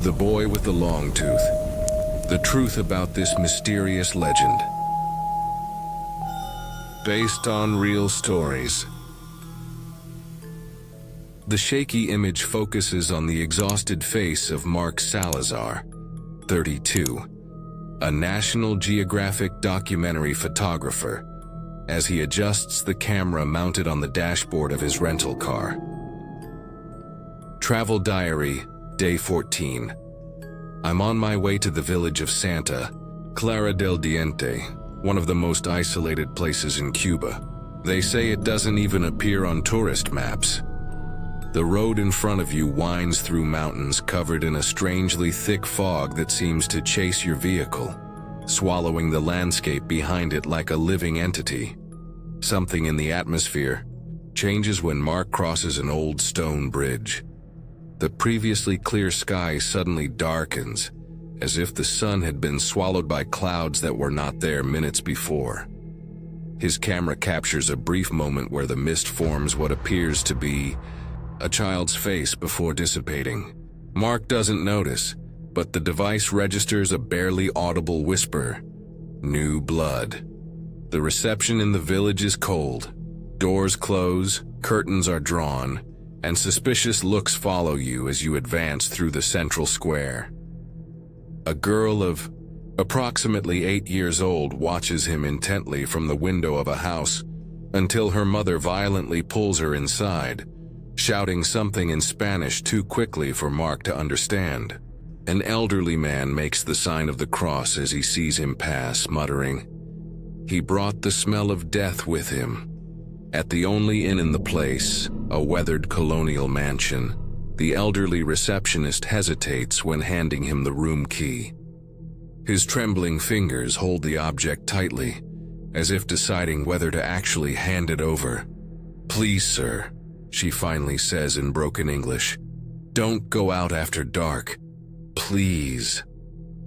The Boy with the Long Tooth. The truth about this mysterious legend. Based on real stories. The shaky image focuses on the exhausted face of Mark Salazar, 32, a National Geographic documentary photographer, as he adjusts the camera mounted on the dashboard of his rental car. Travel Diary, Day 14. I'm on my way to the village of Santa Clara del Diente, one of the most isolated places in Cuba. They say it doesn't even appear on tourist maps. The road in front of you winds through mountains covered in a strangely thick fog that seems to chase your vehicle, swallowing the landscape behind it like a living entity. Something in the atmosphere changes when Mark crosses an old stone bridge. The previously clear sky suddenly darkens, as if the sun had been swallowed by clouds that were not there minutes before. His camera captures a brief moment where the mist forms what appears to be a child's face before dissipating. Mark doesn't notice, but the device registers a barely audible whisper. New blood. The reception in the village is cold. Doors close, curtains are drawn, and suspicious looks follow you as you advance through the central square. A girl of approximately 8 years old watches him intently from the window of a house until her mother violently pulls her inside, shouting something in Spanish too quickly for Mark to understand. An elderly man makes the sign of the cross as he sees him pass, muttering, "He brought the smell of death with him." At the only inn in the place, a weathered colonial mansion, the elderly receptionist hesitates when handing him the room key. His trembling fingers hold the object tightly, as if deciding whether to actually hand it over. "Please, sir," she finally says in broken English, "don't go out after dark. Please."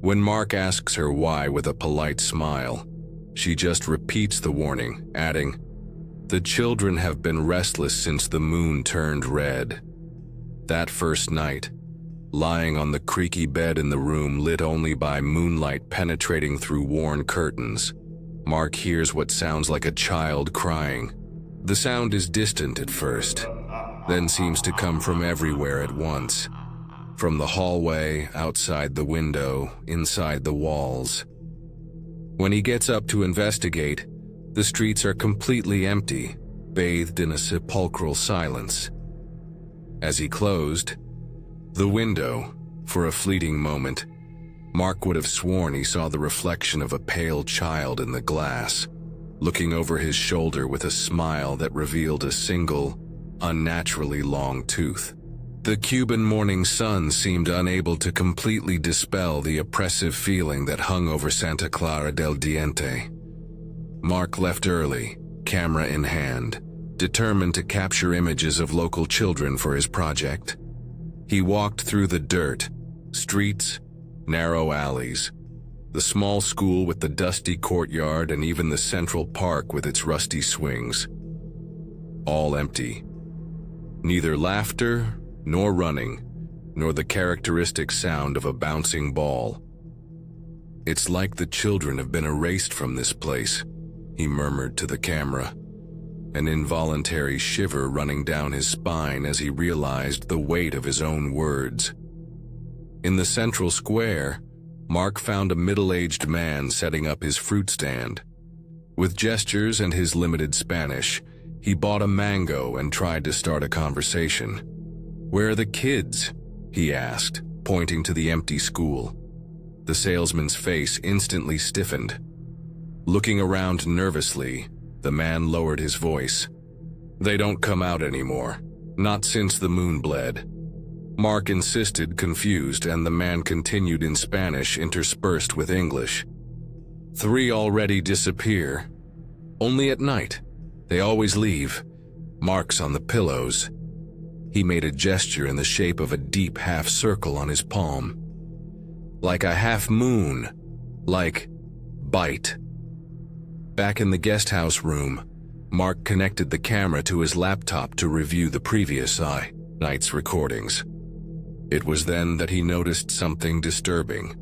When Mark asks her why with a polite smile, she just repeats the warning, adding, "The children have been restless since the moon turned red." That first night, lying on the creaky bed in the room lit only by moonlight penetrating through worn curtains, Mark hears what sounds like a child crying. The sound is distant at first, then seems to come from everywhere at once. From the hallway, outside the window, inside the walls. When he gets up to investigate, the streets are completely empty, bathed in a sepulchral silence. As he closed the window, for a fleeting moment, Mark would have sworn he saw the reflection of a pale child in the glass, looking over his shoulder with a smile that revealed a single, unnaturally long tooth. The Cuban morning sun seemed unable to completely dispel the oppressive feeling that hung over Santa Clara del Diente. Mark left early, camera in hand, determined to capture images of local children for his project. He walked through the dirt, streets, narrow alleys, the small school with the dusty courtyard, and even the central park with its rusty swings. All empty. Neither laughter, nor running, nor the characteristic sound of a bouncing ball. "It's like the children have been erased from this place," he murmured to the camera, an involuntary shiver running down his spine as he realized the weight of his own words. In the central square, Mark found a middle-aged man setting up his fruit stand. With gestures and his limited Spanish, he bought a mango and tried to start a conversation. "Where are the kids?" he asked, pointing to the empty school. The salesman's face instantly stiffened. Looking around nervously, the man lowered his voice. "They don't come out anymore. Not since the moon bled." Mark insisted, confused, and the man continued in Spanish interspersed with English. "3 already disappear. Only at night. They always leave. Marks on the pillows." He made a gesture in the shape of a deep half circle on his palm. "Like a half moon. Like bite." Back in the guest house room, Mark connected the camera to his laptop to review the previous night's recordings. It was then that he noticed something disturbing.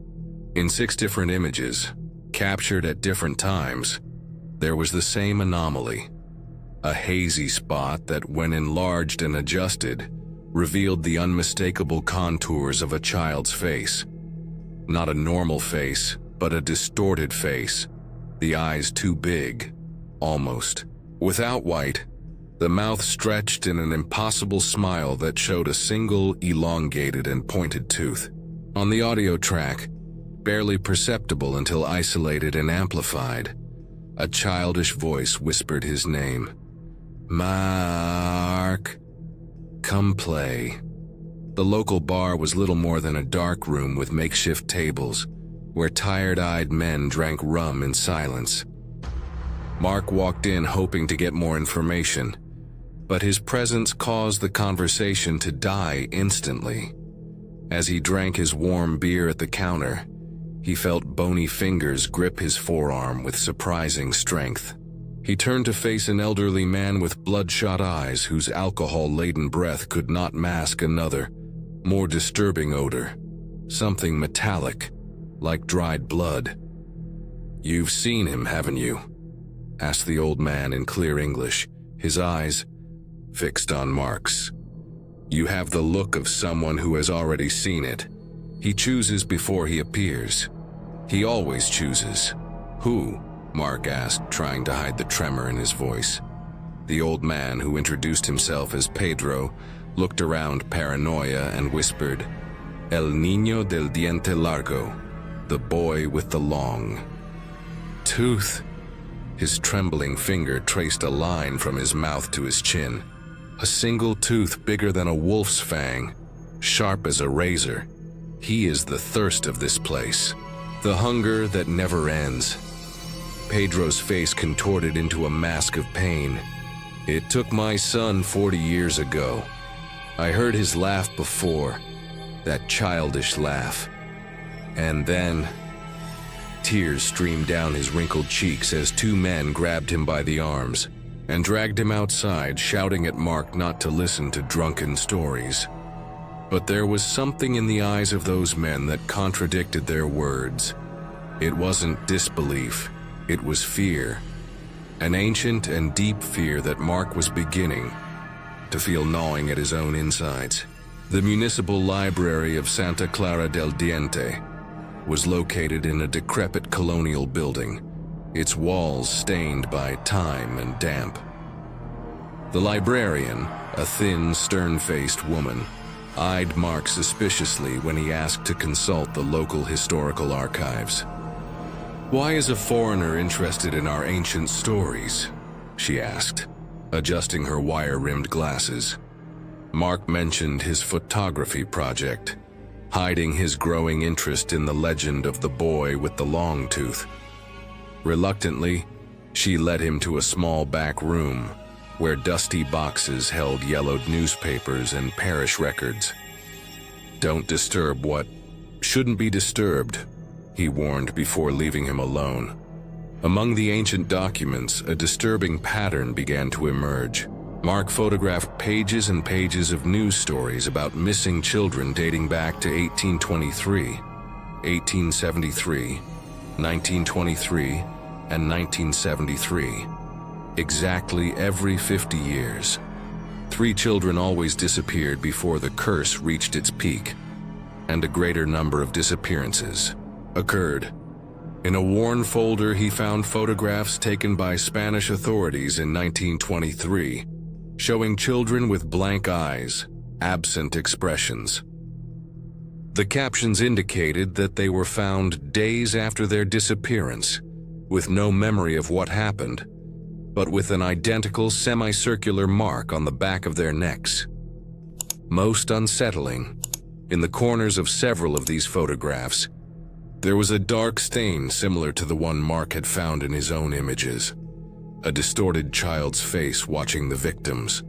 In 6 different images, captured at different times, there was the same anomaly. A hazy spot that, when enlarged and adjusted, revealed the unmistakable contours of a child's face. Not a normal face, but a distorted face. The eyes too big, almost. Without white, the mouth stretched in an impossible smile that showed a single, elongated and pointed tooth. On the audio track, barely perceptible until isolated and amplified, a childish voice whispered his name. "Mark, come play." The local bar was little more than a dark room with makeshift tables, where tired-eyed men drank rum in silence. Mark walked in hoping to get more information, but his presence caused the conversation to die instantly. As he drank his warm beer at the counter, he felt bony fingers grip his forearm with surprising strength. He turned to face an elderly man with bloodshot eyes whose alcohol-laden breath could not mask another, more disturbing odor. Something metallic, like dried blood. "You've seen him, haven't you?" asked the old man in clear English, his eyes fixed on Mark's. "You have the look of someone who has already seen it. He chooses before he appears. He always chooses." "Who?" Mark asked, trying to hide the tremor in his voice. The old man, who introduced himself as Pedro, looked around paranoia and whispered, "El Niño del Diente Largo, the boy with the long tooth." His trembling finger traced a line from his mouth to his chin. A single tooth bigger than a wolf's fang, sharp as a razor. He is the thirst of this place, the hunger that never ends. Pedro's face contorted into a mask of pain. "It took my son 40 years ago. I heard his laugh before, that childish laugh. And then..." Tears streamed down his wrinkled cheeks as 2 men grabbed him by the arms and dragged him outside, shouting at Mark not to listen to drunken stories. But there was something in the eyes of those men that contradicted their words. It wasn't disbelief, it was fear. An ancient and deep fear that Mark was beginning to feel gnawing at his own insides. The municipal library of Santa Clara del Diente was located in a decrepit colonial building, its walls stained by time and damp. The librarian, a thin, stern-faced woman, eyed Mark suspiciously when he asked to consult the local historical archives. "Why is a foreigner interested in our ancient stories?" she asked, adjusting her wire-rimmed glasses. Mark mentioned his photography project, hiding his growing interest in the legend of the boy with the long tooth. Reluctantly, she led him to a small back room where dusty boxes held yellowed newspapers and parish records. "Don't disturb what shouldn't be disturbed," he warned before leaving him alone. Among the ancient documents, a disturbing pattern began to emerge. Mark photographed pages and pages of news stories about missing children dating back to 1823, 1873, 1923, and 1973. Exactly every 50 years. 3 children always disappeared before the curse reached its peak, and a greater number of disappearances occurred. In a worn folder, he found photographs taken by Spanish authorities in 1923, showing children with blank eyes, absent expressions. The captions indicated that they were found days after their disappearance, with no memory of what happened, but with an identical semicircular mark on the back of their necks. Most unsettling, in the corners of several of these photographs, there was a dark stain similar to the one Mark had found in his own images. A distorted child's face watching the victims.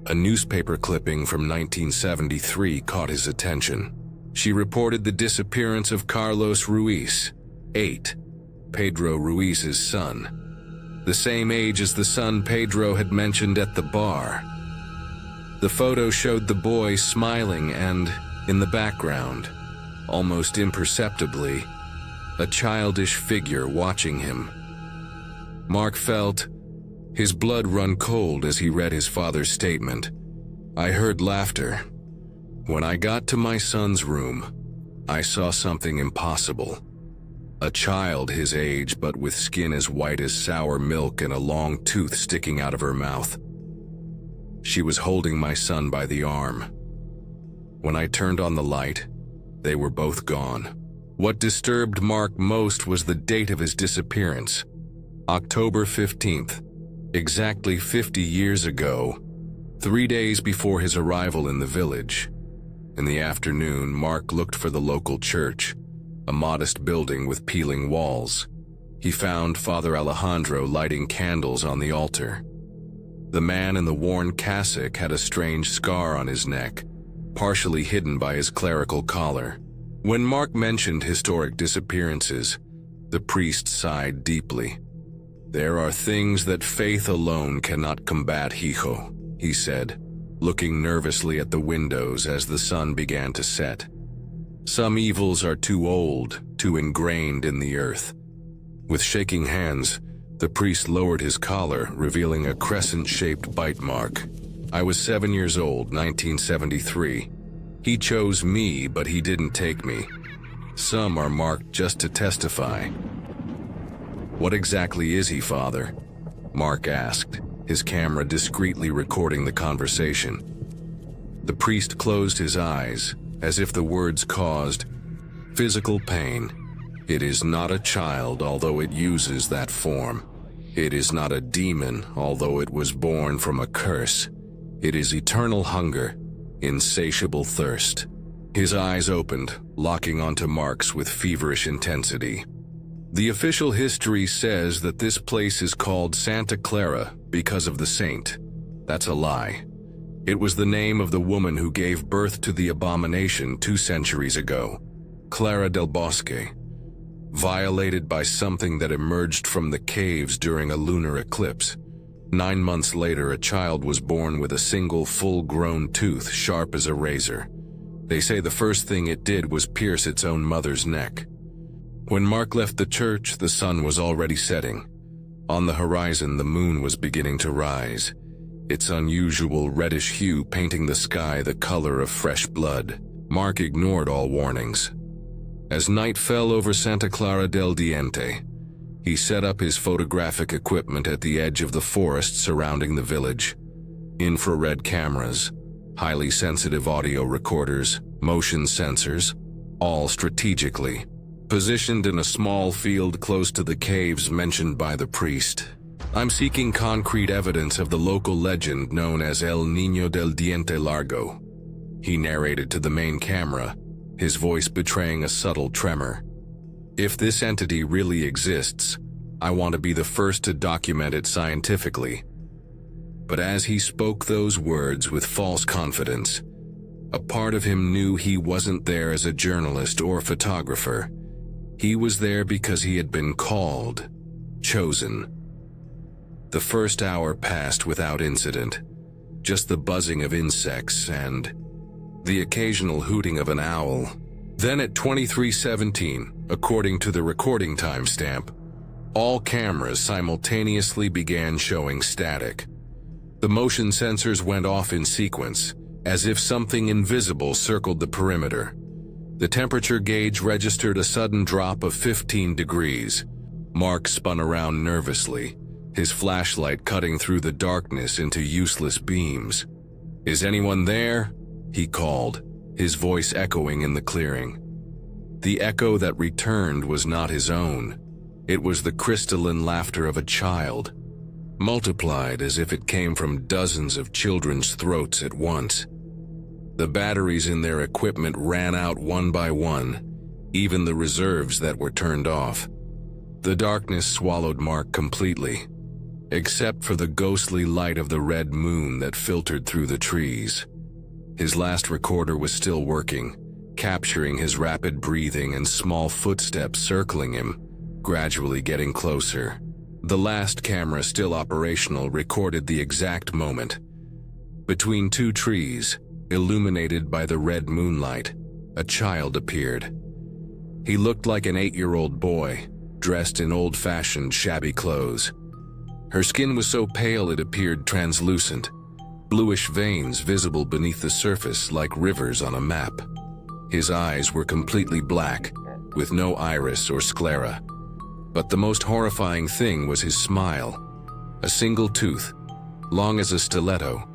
A newspaper clipping from 1973 caught his attention. She reported the disappearance of Carlos Ruiz, 8, Pedro Ruiz's son, the same age as the son Pedro had mentioned at the bar. The photo showed the boy smiling and In the background, almost imperceptibly, a childish figure watching him. Mark felt his blood run cold as he read his father's statement. I heard laughter. When I got to my son's room, I saw something impossible. A child his age, but with skin as white as sour milk and a long tooth sticking out of her mouth. She was holding my son by the arm. When I turned on the light, they were both gone. What disturbed Mark most was the date of his disappearance. October 15th, exactly 50 years ago, 3 days before his arrival in the village. In the afternoon, Mark looked for the local church, a modest building with peeling walls. He found Father Alejandro lighting candles on the altar. The man in the worn cassock had a strange scar on his neck, partially hidden by his clerical collar. When Mark mentioned historic disappearances, the priest sighed deeply. There are things that faith alone cannot combat, hijo, he said, looking nervously at the windows as the sun began to set. Some evils are too old, too ingrained in the earth. With shaking hands, the priest lowered his collar, revealing a crescent-shaped bite mark. I was 7 years old, 1973. He chose me, but he didn't take me. Some are marked just to testify. What exactly is he, Father? Mark asked, his camera discreetly recording the conversation. The priest closed his eyes, as if the words caused physical pain. It is not a child, although it uses that form. It is not a demon, although it was born from a curse. It is eternal hunger, insatiable thirst. His eyes opened, locking onto Mark's with feverish intensity. The official history says that this place is called Santa Clara because of the saint. That's a lie. It was the name of the woman who gave birth to the abomination 2 centuries ago, Clara del Bosque. Violated by something that emerged from the caves during a lunar eclipse. 9 months later, a child was born with a single full-grown tooth sharp as a razor. They say the first thing it did was pierce its own mother's neck. When Mark left the church, the sun was already setting. On the horizon, the moon was beginning to rise, its unusual reddish hue painting the sky the color of fresh blood. Mark ignored all warnings. As night fell over Santa Clara del Diente, he set up his photographic equipment at the edge of the forest surrounding the village. Infrared cameras, highly sensitive audio recorders, motion sensors, all strategically positioned in a small field close to the caves mentioned by the priest. I'm seeking concrete evidence of the local legend known as El Niño del Diente Largo, he narrated to the main camera, his voice betraying a subtle tremor. If this entity really exists, I want to be the first to document it scientifically. But as he spoke those words with false confidence, a part of him knew he wasn't there as a journalist or photographer. He was there because he had been called, chosen. The first hour passed without incident, just the buzzing of insects and the occasional hooting of an owl. Then at 23:17, according to the recording timestamp, all cameras simultaneously began showing static. The motion sensors went off in sequence, as if something invisible circled the perimeter. The temperature gauge registered a sudden drop of 15 degrees. Mark spun around nervously, his flashlight cutting through the darkness into useless beams. "Is anyone there?" he called, his voice echoing in the clearing. The echo that returned was not his own. It was the crystalline laughter of a child, multiplied as if it came from dozens of children's throats at once. The batteries in their equipment ran out one by one, even the reserves that were turned off. The darkness swallowed Mark completely, except for the ghostly light of the red moon that filtered through the trees. His last recorder was still working, capturing his rapid breathing and small footsteps circling him, gradually getting closer. The last camera, still operational, recorded the exact moment. Between 2 trees, illuminated by the red moonlight, a child appeared. He looked like an 8-year-old boy, dressed in old-fashioned shabby clothes. Her skin was so pale it appeared translucent, bluish veins visible beneath the surface like rivers on a map. His eyes were completely black, with no iris or sclera. But the most horrifying thing was his smile. A single tooth, long as a stiletto,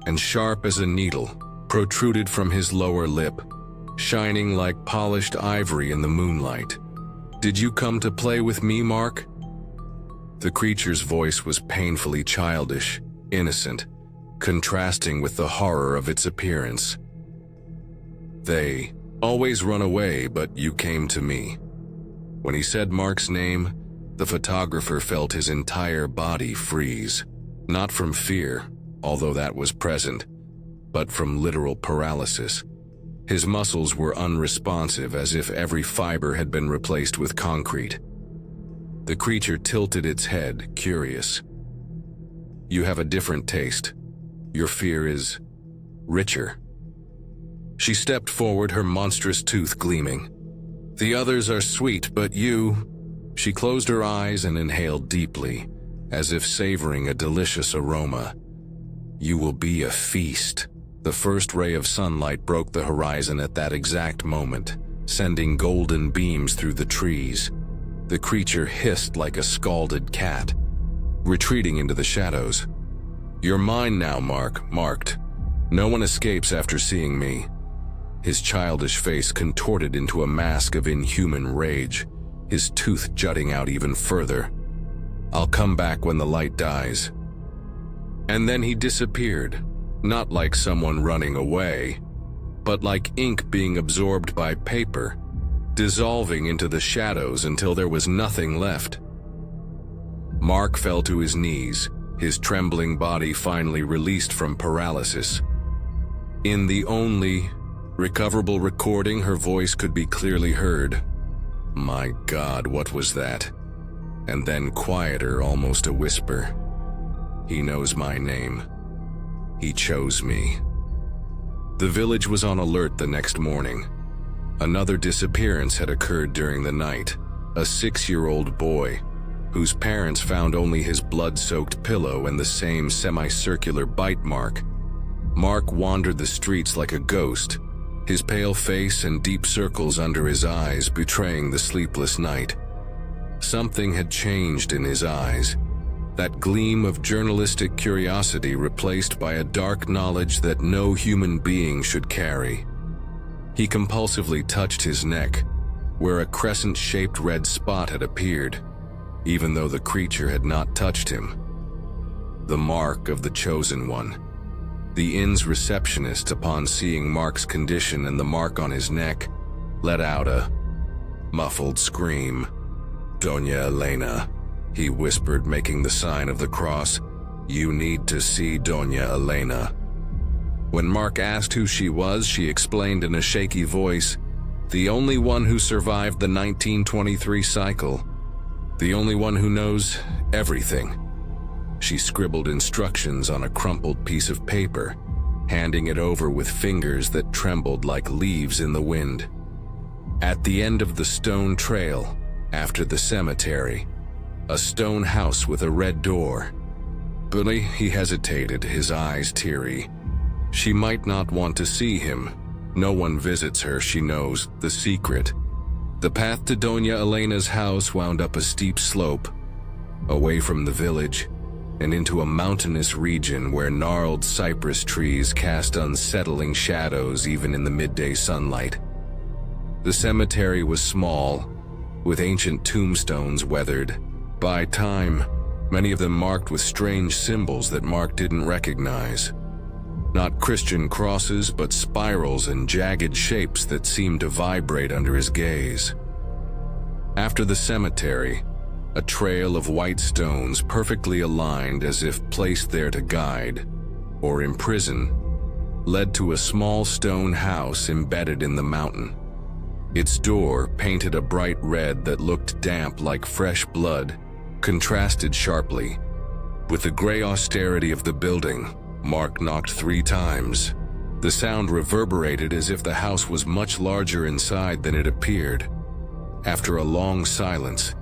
and sharp as a needle, protruded from his lower lip, shining like polished ivory in the moonlight. "Did you come to play with me, Mark?" The creature's voice was painfully childish, innocent, contrasting with the horror of its appearance. "They always run away, but you came to me." When he said Mark's name, the photographer felt his entire body freeze, not from fear, although that was present, but from literal paralysis. His muscles were unresponsive, as if every fiber had been replaced with concrete. The creature tilted its head, curious. "You have a different taste. Your fear is richer." She stepped forward, her monstrous tooth gleaming. "The others are sweet, but you—" She closed her eyes and inhaled deeply, as if savoring a delicious aroma. "You will be a feast." The first ray of sunlight broke the horizon at that exact moment, sending golden beams through the trees. The creature hissed like a scalded cat, retreating into the shadows. "You're mine now, Mark, marked. No one escapes after seeing me." His childish face contorted into a mask of inhuman rage, his tooth jutting out even further. "I'll come back when the light dies." And then he disappeared, not like someone running away, but like ink being absorbed by paper, dissolving into the shadows until there was nothing left. Mark fell to his knees, his trembling body finally released from paralysis. In the only recoverable recording, her voice could be clearly heard. "My God, what was that?" And then quieter, almost a whisper. "He knows my name. He chose me." The village was on alert the next morning. Another disappearance had occurred during the night. A 6-year-old boy, whose parents found only his blood-soaked pillow and the same semicircular bite mark. Mark wandered the streets like a ghost, his pale face and deep circles under his eyes betraying the sleepless night. Something had changed in his eyes, that gleam of journalistic curiosity replaced by a dark knowledge that no human being should carry. He compulsively touched his neck, where a crescent-shaped red spot had appeared, even though the creature had not touched him. The mark of the chosen one. The inn's receptionist, upon seeing Mark's condition and the mark on his neck, let out a muffled scream. "Doña Elena," he whispered, making the sign of the cross. "You need to see Doña Elena." When Mark asked who she was, she explained in a shaky voice, "The only one who survived the 1923 cycle. The only one who knows everything." She scribbled instructions on a crumpled piece of paper, handing it over with fingers that trembled like leaves in the wind. At the end of the stone trail, after the cemetery, a stone house with a red door. Billy, he hesitated, his eyes teary. She might not want to see him. No one visits her, she knows the secret. The path to Doña Elena's house wound up a steep slope, away from the village, and into a mountainous region where gnarled cypress trees cast unsettling shadows even in the midday sunlight. The cemetery was small, with ancient tombstones weathered by time, many of them marked with strange symbols that Mark didn't recognize. Not Christian crosses, but spirals and jagged shapes that seemed to vibrate under his gaze. After the cemetery, a trail of white stones perfectly aligned as if placed there to guide, or imprison, led to a small stone house embedded in the mountain. Its door, painted a bright red that looked damp like fresh blood, contrasted sharply with the gray austerity of the building. Mark knocked 3 times. The sound reverberated as if the house was much larger inside than it appeared. After a long silence,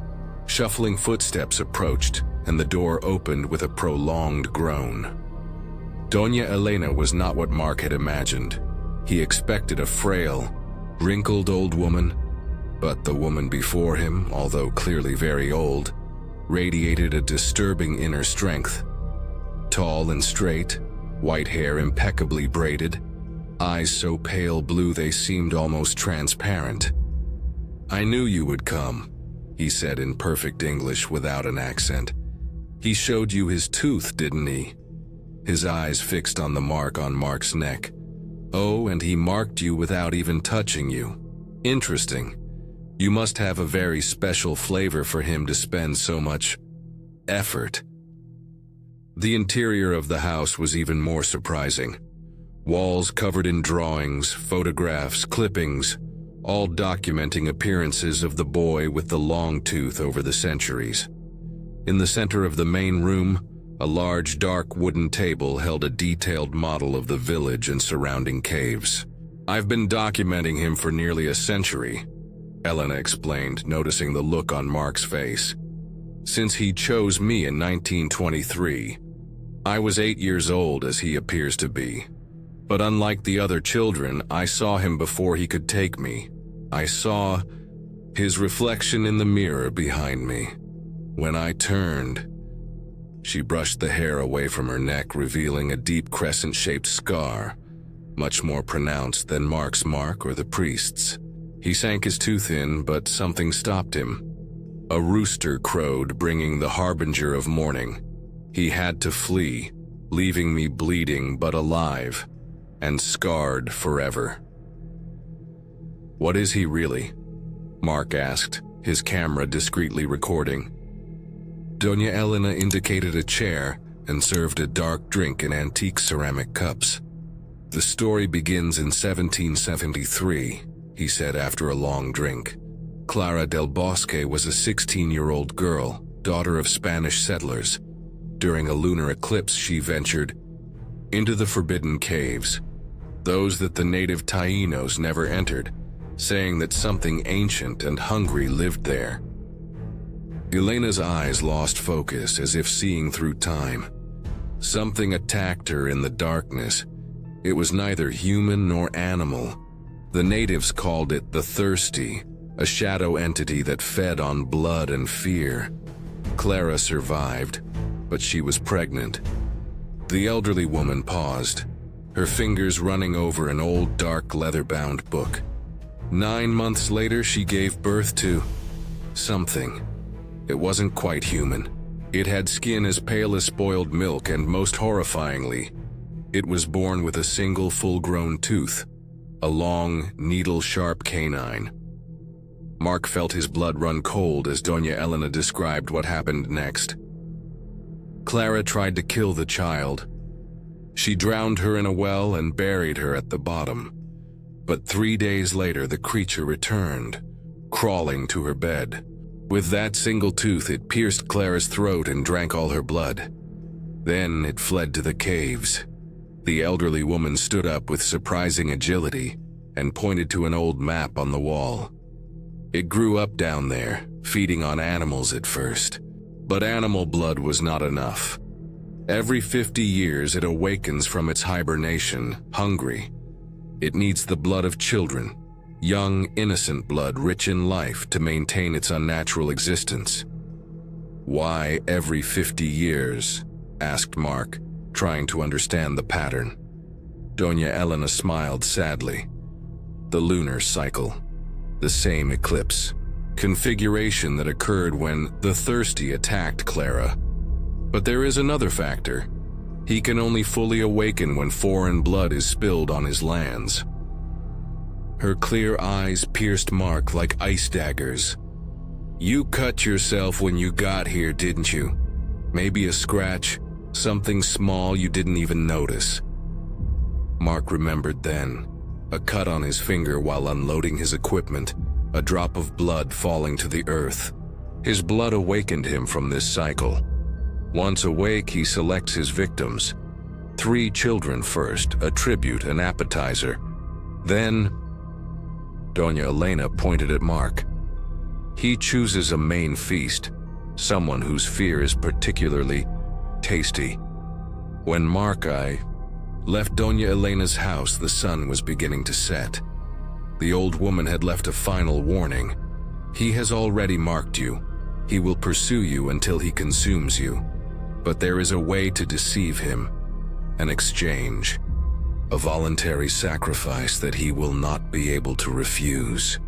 shuffling footsteps approached, and the door opened with a prolonged groan. Doña Elena was not what Mark had imagined. He expected a frail, wrinkled old woman, but the woman before him, although clearly very old, radiated a disturbing inner strength. Tall and straight, white hair impeccably braided, eyes so pale blue they seemed almost transparent. "I knew you would come," he said in perfect English without an accent. "He showed you his tooth, didn't he?" His eyes fixed on the mark on Mark's neck. "Oh, and he marked you without even touching you. Interesting. You must have a very special flavor for him to spend so much effort." The interior of the house was even more surprising. Walls covered in drawings, photographs, clippings, all documenting appearances of the boy with the long tooth over the centuries. In the center of the main room, a large dark wooden table held a detailed model of the village and surrounding caves. "I've been documenting him for nearly a century," Elena explained, noticing the look on Mark's face. "Since he chose me in 1923. I was 8 years old, as he appears to be. But unlike the other children, I saw him before he could take me. I saw his reflection in the mirror behind me. When I turned..." She brushed the hair away from her neck, revealing a deep crescent-shaped scar, much more pronounced than Mark's mark or the priest's. He sank his tooth in, but something stopped him. A rooster crowed, bringing the harbinger of morning. He had to flee, leaving me bleeding but alive, and scarred forever. "What is he really?" Mark asked, his camera discreetly recording. Doña Elena indicated a chair and served a dark drink in antique ceramic cups. "The story begins in 1773, he said after a long drink. "Clara del Bosque was a 16-year-old girl, daughter of Spanish settlers. During a lunar eclipse, she ventured into the forbidden caves, those that the native Taínos never entered, saying that something ancient and hungry lived there." Elena's eyes lost focus, as if seeing through time. Something attacked her in the darkness. It was neither human nor animal. The natives called it the Thirsty, a shadow entity that fed on blood and fear. Clara survived, but she was pregnant. The elderly woman paused, her fingers running over an old dark leather-bound book. 9 months later, she gave birth to something. It wasn't quite human. It had skin as pale as spoiled milk, and most horrifyingly, it was born with a single full-grown tooth, a long, needle-sharp canine. Mark felt his blood run cold as Doña Elena described what happened next. Clara tried to kill the child. She drowned her in a well and buried her at the bottom. But 3 days later, the creature returned, crawling to her bed. With that single tooth, it pierced Clara's throat and drank all her blood. Then it fled to the caves. The elderly woman stood up with surprising agility and pointed to an old map on the wall. "It grew up down there, feeding on animals at first. But animal blood was not enough. Every 50 years it awakens from its hibernation, hungry. It needs the blood of children, young, innocent blood rich in life to maintain its unnatural existence." "Why every 50 years?" asked Mark, trying to understand the pattern. Doña Elena smiled sadly. "The lunar cycle. The same eclipse. Configuration that occurred when the Thirsty attacked Clara. But there is another factor. He can only fully awaken when foreign blood is spilled on his lands." Her clear eyes pierced Mark like ice daggers. "You cut yourself when you got here, didn't you? Maybe a scratch, something small you didn't even notice." Mark remembered then, a cut on his finger while unloading his equipment, a drop of blood falling to the earth. His blood awakened him from this cycle. Once awake, he selects his victims. 3 children first, a tribute, an appetizer. Then, Doña Elena pointed at Mark. He chooses a main feast, someone whose fear is particularly tasty. When I left Doña Elena's house, the sun was beginning to set. The old woman had left a final warning. He has already marked you. He will pursue you until he consumes you. But there is a way to deceive him, an exchange, a voluntary sacrifice that he will not be able to refuse.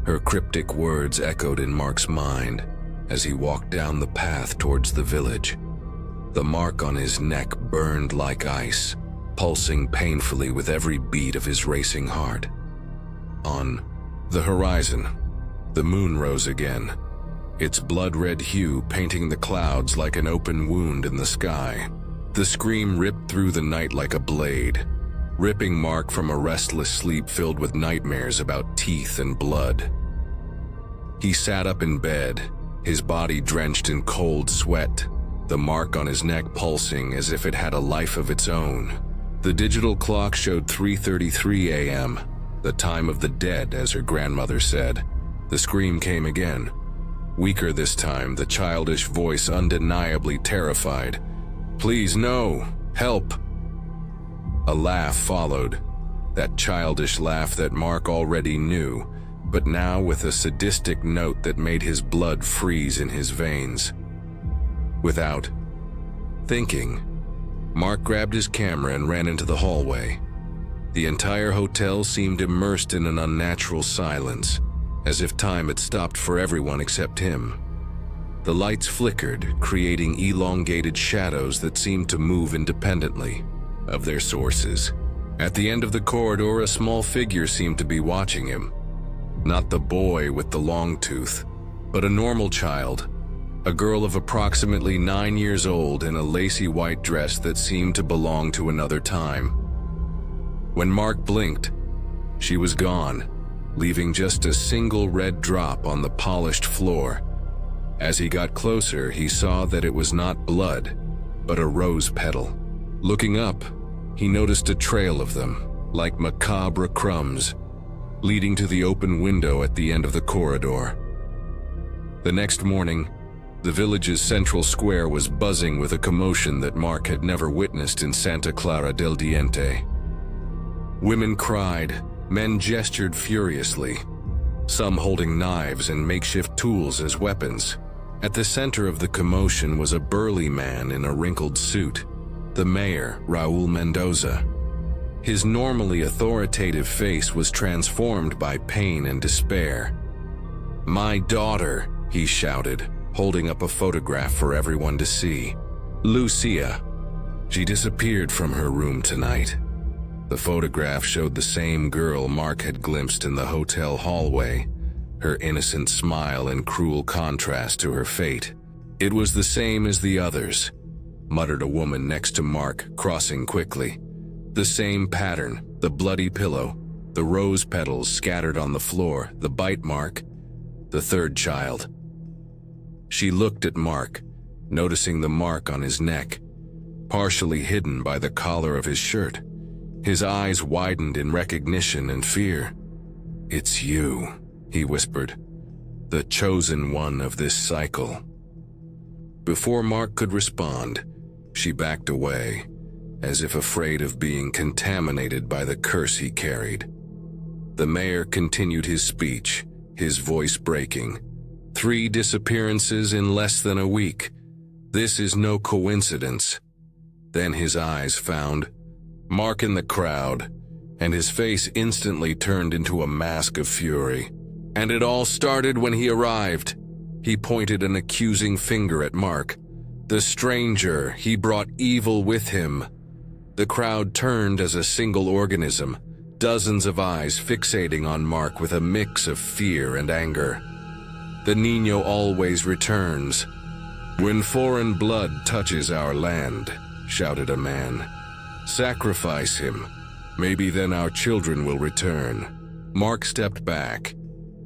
Her cryptic words echoed in Mark's mind as he walked down the path towards the village. The mark on his neck burned like ice, pulsing painfully with every beat of his racing heart. On the horizon, the moon rose again, its blood-red hue painting the clouds like an open wound in the sky. The scream ripped through the night like a blade, ripping Mark from a restless sleep filled with nightmares about teeth and blood. He sat up in bed, his body drenched in cold sweat, the mark on his neck pulsing as if it had a life of its own. The digital clock showed 3:33 a.m., the time of the dead, as her grandmother said. The scream came again. Weaker this time, the childish voice undeniably terrified. "Please, no! Help!" A laugh followed, that childish laugh that Mark already knew, but now with a sadistic note that made his blood freeze in his veins. Without thinking, Mark grabbed his camera and ran into the hallway. The entire hotel seemed immersed in an unnatural silence, as if time had stopped for everyone except him. The lights flickered, creating elongated shadows that seemed to move independently of their sources. At the end of the corridor, a small figure seemed to be watching him. Not the boy with the long tooth, but a normal child, a girl of approximately 9 years old in a lacy white dress that seemed to belong to another time. When Mark blinked, she was gone, leaving just a single red drop on the polished floor. As he got closer, he saw that it was not blood, but a rose petal. Looking up, he noticed a trail of them, like macabre crumbs, leading to the open window at the end of the corridor. The next morning, the village's central square was buzzing with a commotion that Mark had never witnessed in Santa Clara del Diente. Women cried, men gestured furiously, some holding knives and makeshift tools as weapons. At the center of the commotion was a burly man in a wrinkled suit, the mayor, Raul Mendoza. His normally authoritative face was transformed by pain and despair. "My daughter," he shouted, holding up a photograph for everyone to see. "Lucia. She disappeared from her room tonight." The photograph showed the same girl Mark had glimpsed in the hotel hallway, her innocent smile in cruel contrast to her fate. "It was the same as the others," muttered a woman next to Mark, crossing quickly. "The same pattern, the bloody pillow, the rose petals scattered on the floor, the bite mark, the third child." She looked at Mark, noticing the mark on his neck, partially hidden by the collar of his shirt. His eyes widened in recognition and fear. "It's you," he whispered, "the chosen one of this cycle." Before Mark could respond, she backed away, as if afraid of being contaminated by the curse he carried. The mayor continued his speech, his voice breaking. 3 disappearances in less than a week. This is no coincidence." Then his eyes found Mark in the crowd, and his face instantly turned into a mask of fury. "And it all started when he arrived." He pointed an accusing finger at Mark. "The stranger, he brought evil with him." The crowd turned as a single organism, dozens of eyes fixating on Mark with a mix of fear and anger. "The Niño always returns. When foreign blood touches our land," shouted a man. "Sacrifice him. Maybe then our children will return." Mark stepped back,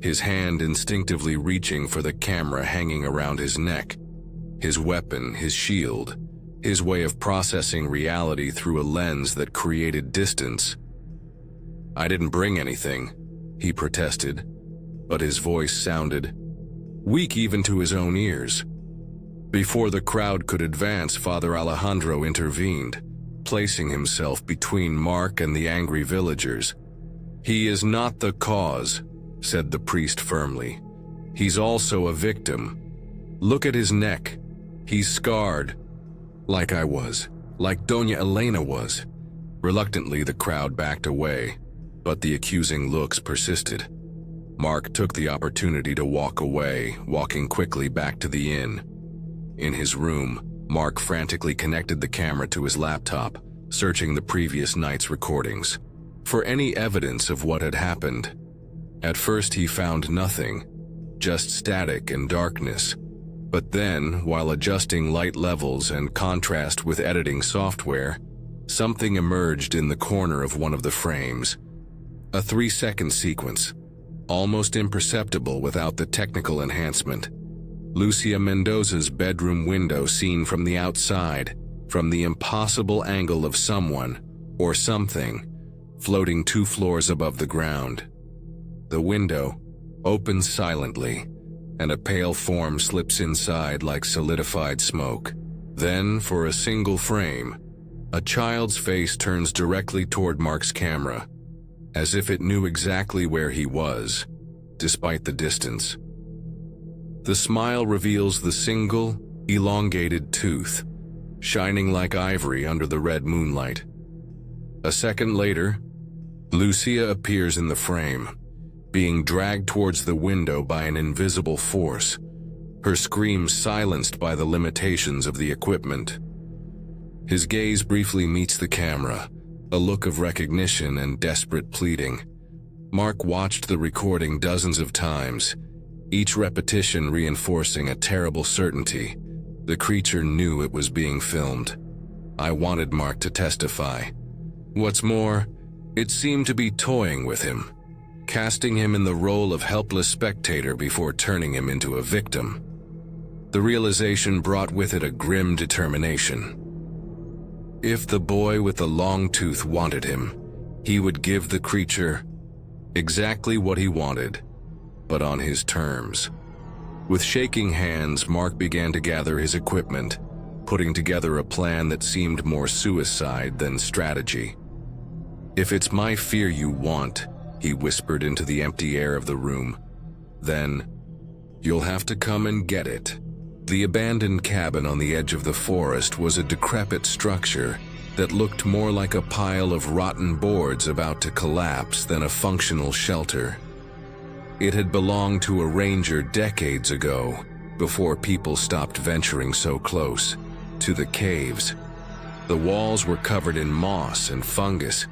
his hand instinctively reaching for the camera hanging around his neck. His weapon, his shield, his way of processing reality through a lens that created distance. "I didn't bring anything," he protested, but his voice sounded weak even to his own ears. Before the crowd could advance, Father Alejandro intervened, placing himself between Mark and the angry villagers. "He is not the cause," said the priest firmly. "He's also a victim. Look at his neck. He's scarred. Like I was. Like Doña Elena was." Reluctantly, the crowd backed away, but the accusing looks persisted. Mark took the opportunity to walk away, walking quickly back to the inn. In his room, Mark frantically connected the camera to his laptop, searching the previous night's recordings for any evidence of what had happened. At first he found nothing, just static and darkness. But then, while adjusting light levels and contrast with editing software, something emerged in the corner of one of the frames. A 3-second sequence, almost imperceptible without the technical enhancement. Lucia Mendoza's bedroom window seen from the outside, from the impossible angle of someone, or something, floating 2 floors above the ground. The window opens silently, and a pale form slips inside like solidified smoke. Then, for a single frame, a child's face turns directly toward Mark's camera, as if it knew exactly where he was, despite the distance. The smile reveals the single, elongated tooth, shining like ivory under the red moonlight. A second later, Lucia appears in the frame, being dragged towards the window by an invisible force, her screams silenced by the limitations of the equipment. His gaze briefly meets the camera, a look of recognition and desperate pleading. Mark watched the recording dozens of times, each repetition reinforcing a terrible certainty. The creature knew it was being filmed. I wanted Mark to testify. What's more, it seemed to be toying with him, casting him in the role of helpless spectator before turning him into a victim. The realization brought with it a grim determination. If the boy with the long tooth wanted him, he would give the creature exactly what he wanted, but on his terms. With shaking hands, Mark began to gather his equipment, putting together a plan that seemed more suicide than strategy. "If it's my fear you want," he whispered into the empty air of the room, "then you'll have to come and get it." The abandoned cabin on the edge of the forest was a decrepit structure that looked more like a pile of rotten boards about to collapse than a functional shelter. It had belonged to a ranger decades ago, before people stopped venturing so close to the caves. The walls were covered in moss and fungus,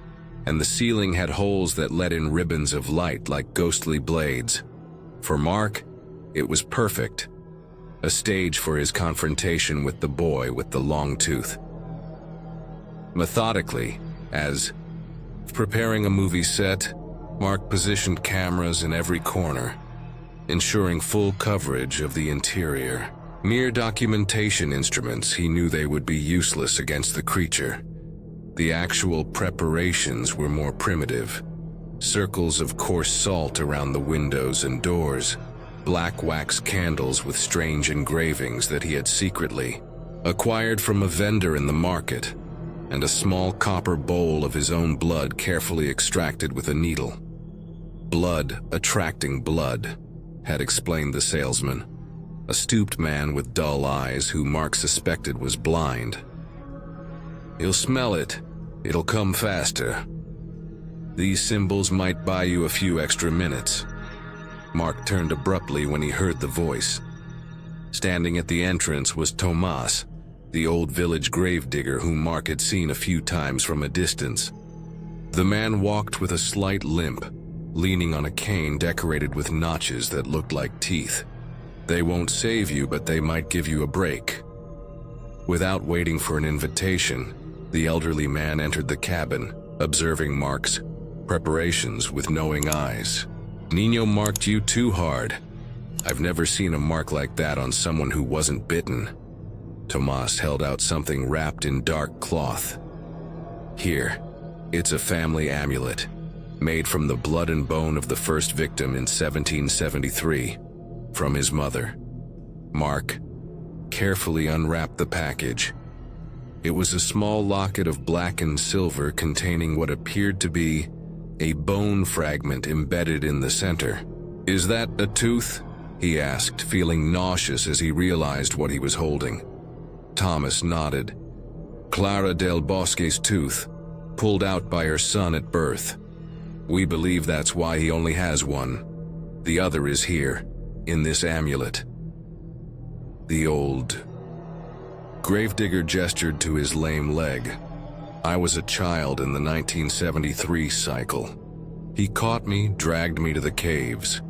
and the ceiling had holes that let in ribbons of light like ghostly blades. For Mark, it was perfect. A stage for his confrontation with the boy with the long tooth. Methodically, as if preparing a movie set, Mark positioned cameras in every corner, ensuring full coverage of the interior. Mere documentation instruments, he knew they would be useless against the creature. The actual preparations were more primitive. Circles of coarse salt around the windows and doors, black wax candles with strange engravings that he had secretly acquired from a vendor in the market, and a small copper bowl of his own blood carefully extracted with a needle. "Blood attracting blood," had explained the salesman, a stooped man with dull eyes who Mark suspected was blind. "You'll smell it. It'll come faster. These symbols might buy you a few extra minutes." Mark turned abruptly when he heard the voice. Standing at the entrance was Tomas, the old village gravedigger whom Mark had seen a few times from a distance. The man walked with a slight limp, leaning on a cane decorated with notches that looked like teeth. "They won't save you, but they might give you a break." Without waiting for an invitation, the elderly man entered the cabin, observing Mark's preparations with knowing eyes. "Niño marked you too hard. I've never seen a mark like that on someone who wasn't bitten." Tomas held out something wrapped in dark cloth. Here, it's a family amulet, made from the blood and bone of the first victim in 1773, from his mother. Mark carefully unwrapped the package. It was a small locket of blackened silver containing what appeared to be a bone fragment embedded in the center. "Is that a tooth?" he asked, feeling nauseous as he realized what he was holding. Thomas nodded. "Clara del Bosque's tooth, pulled out by her son at birth. We believe that's why he only has one. The other is here, in this amulet." The old gravedigger gestured to his lame leg. "I was a child in the 1973 cycle. He caught me, dragged me to the caves.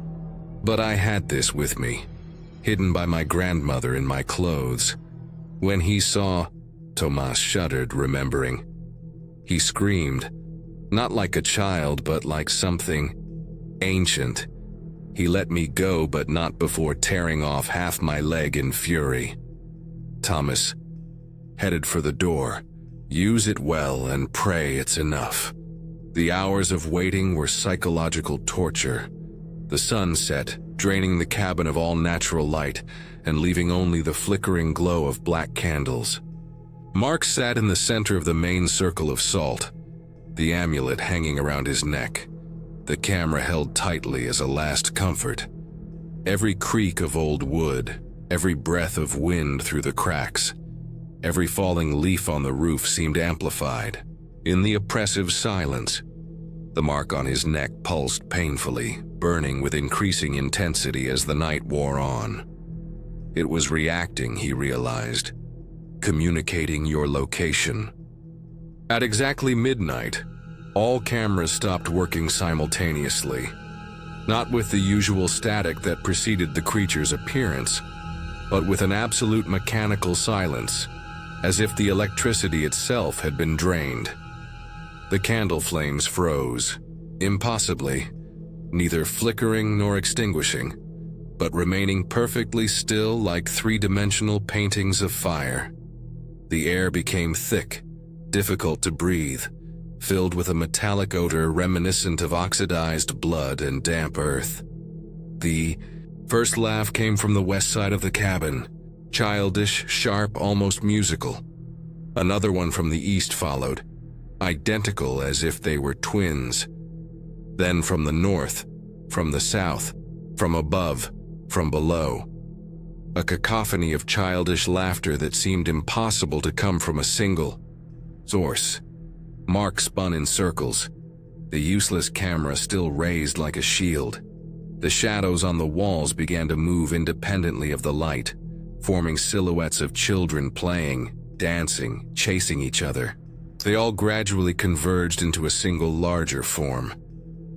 But I had this with me, hidden by my grandmother in my clothes. When he saw..." Tomas shuddered, remembering. He screamed, not like a child, but like something ancient. "He let me go, but not before tearing off half my leg in fury." Thomas headed for the door. "Use it well and pray it's enough." The hours of waiting were psychological torture. The sun set, draining the cabin of all natural light and leaving only the flickering glow of black candles. Mark sat in the center of the main circle of salt, the amulet hanging around his neck, the camera held tightly as a last comfort. Every creak of old wood, every breath of wind through the cracks, every falling leaf on the roof seemed amplified. In the oppressive silence, the mark on his neck pulsed painfully, burning with increasing intensity as the night wore on. It was reacting, he realized, communicating your location. At exactly midnight, all cameras stopped working simultaneously, not with the usual static that preceded the creature's appearance, but with an absolute mechanical silence, as if the electricity itself had been drained. The candle flames froze, impossibly, neither flickering nor extinguishing, but remaining perfectly still like three-dimensional paintings of fire. The air became thick, difficult to breathe, filled with a metallic odor reminiscent of oxidized blood and damp earth. The first laugh came from the west side of the cabin, childish, sharp, almost musical. Another one from the east followed, identical as if they were twins. Then from the north, from the south, from above, from below. A cacophony of childish laughter that seemed impossible to come from a single source. Mark spun in circles, the useless camera still raised like a shield. The shadows on the walls began to move independently of the light, forming silhouettes of children playing, dancing, chasing each other. They all gradually converged into a single larger form.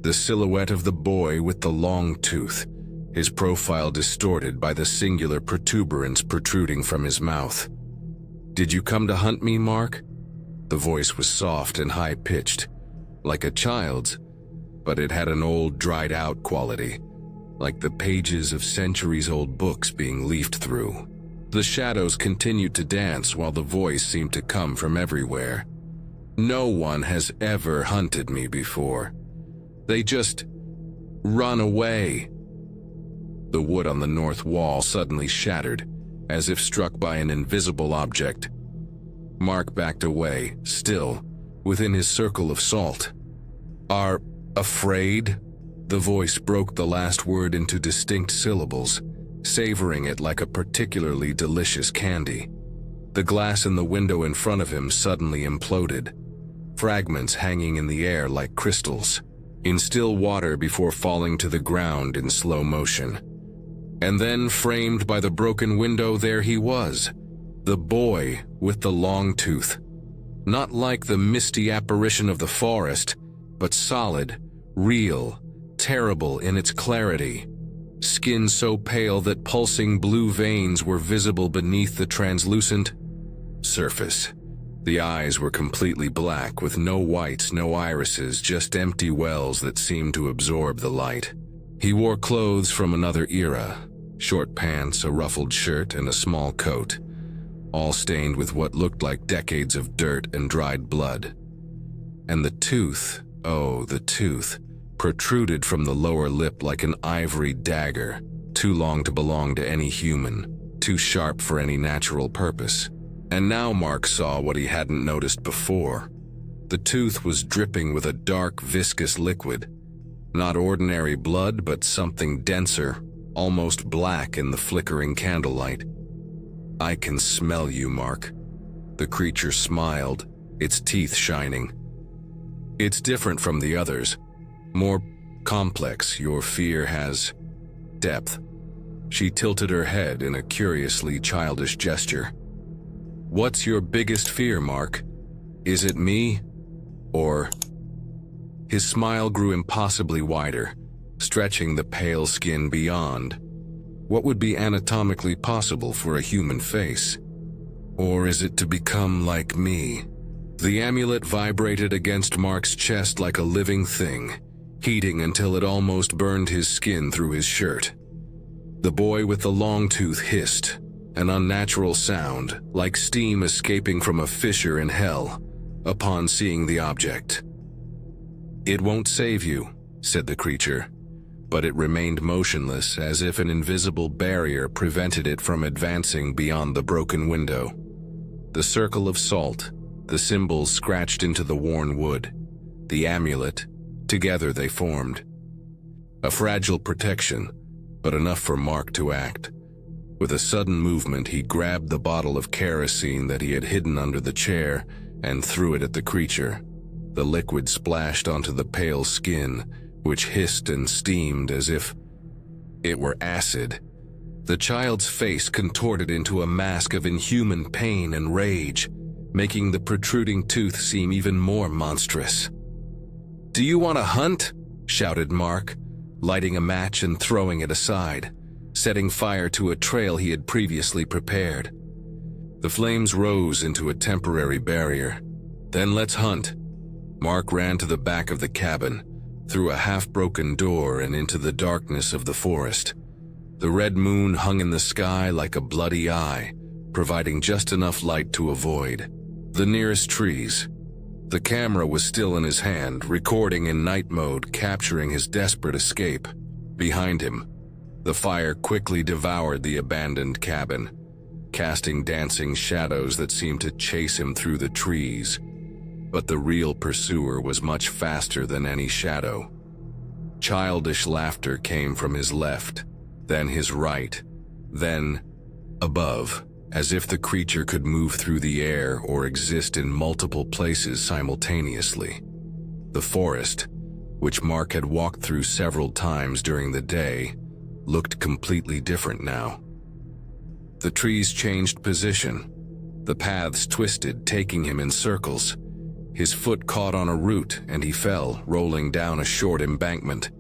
The silhouette of the boy with the long tooth, his profile distorted by the singular protuberance protruding from his mouth. "Did you come to hunt me, Mark?" The voice was soft and high-pitched, like a child's, but it had an old, dried-out quality, like the pages of centuries-old books being leafed through. The shadows continued to dance while the voice seemed to come from everywhere. "No one has ever hunted me before. They just run away." The wood on the north wall suddenly shattered, as if struck by an invisible object. Mark backed away, still, within his circle of salt. "Are afraid?" The voice broke the last word into distinct syllables, savoring it like a particularly delicious candy. The glass in the window in front of him suddenly imploded, fragments hanging in the air like crystals, in still water before falling to the ground in slow motion. And then, framed by the broken window, there he was, the boy with the long tooth. Not like the misty apparition of the forest, but solid, real, terrible in its clarity. Skin so pale that pulsing blue veins were visible beneath the translucent surface. The eyes were completely black, with no whites, no irises, just empty wells that seemed to absorb the light. He wore clothes from another era, short pants, a ruffled shirt, and a small coat. all stained with what looked like decades of dirt and dried blood. And the tooth, oh, the tooth, protruded from the lower lip like an ivory dagger, too long to belong to any human, too sharp for any natural purpose. And now Mark saw what he hadn't noticed before. The tooth was dripping with a dark, viscous liquid. Not ordinary blood, but something denser, almost black in the flickering candlelight. "I can smell you, Mark." The creature smiled, its teeth shining. "It's different from the others. More complex. Your fear has depth." She tilted her head in a curiously childish gesture. "What's your biggest fear, Mark? Is it me? Or—" His smile grew impossibly wider, stretching the pale skin beyond. What would be anatomically possible for a human face? "Or is it to become like me?" The amulet vibrated against Mark's chest like a living thing, heating until it almost burned his skin through his shirt. The boy with the long tooth hissed, an unnatural sound, like steam escaping from a fissure in hell, upon seeing the object. "It won't save you," said the creature, but it remained motionless as if an invisible barrier prevented it from advancing beyond the broken window. The circle of salt, the symbols scratched into the worn wood, the amulet, together they formed. A fragile protection, but enough for Mark to act. With a sudden movement, he grabbed the bottle of kerosene that he had hidden under the chair and threw it at the creature. The liquid splashed onto the pale skin, which hissed and steamed as if it were acid. The child's face contorted into a mask of inhuman pain and rage, making the protruding tooth seem even more monstrous. "Do you want to hunt?" shouted Mark, lighting a match and throwing it aside, setting fire to a trail he had previously prepared. The flames rose into a temporary barrier. "Then let's hunt." Mark ran to the back of the cabin, through a half-broken door and into the darkness of the forest. The red moon hung in the sky like a bloody eye, providing just enough light to avoid the nearest trees. The camera was still in his hand, recording in night mode, capturing his desperate escape. Behind him, the fire quickly devoured the abandoned cabin, casting dancing shadows that seemed to chase him through the trees. But the real pursuer was much faster than any shadow. Childish laughter came from his left, then his right, then above, as if the creature could move through the air or exist in multiple places simultaneously. The forest, which Mark had walked through several times during the day, looked completely different now. The trees changed position. The paths twisted, taking him in circles. His foot caught on a root and he fell, rolling down a short embankment.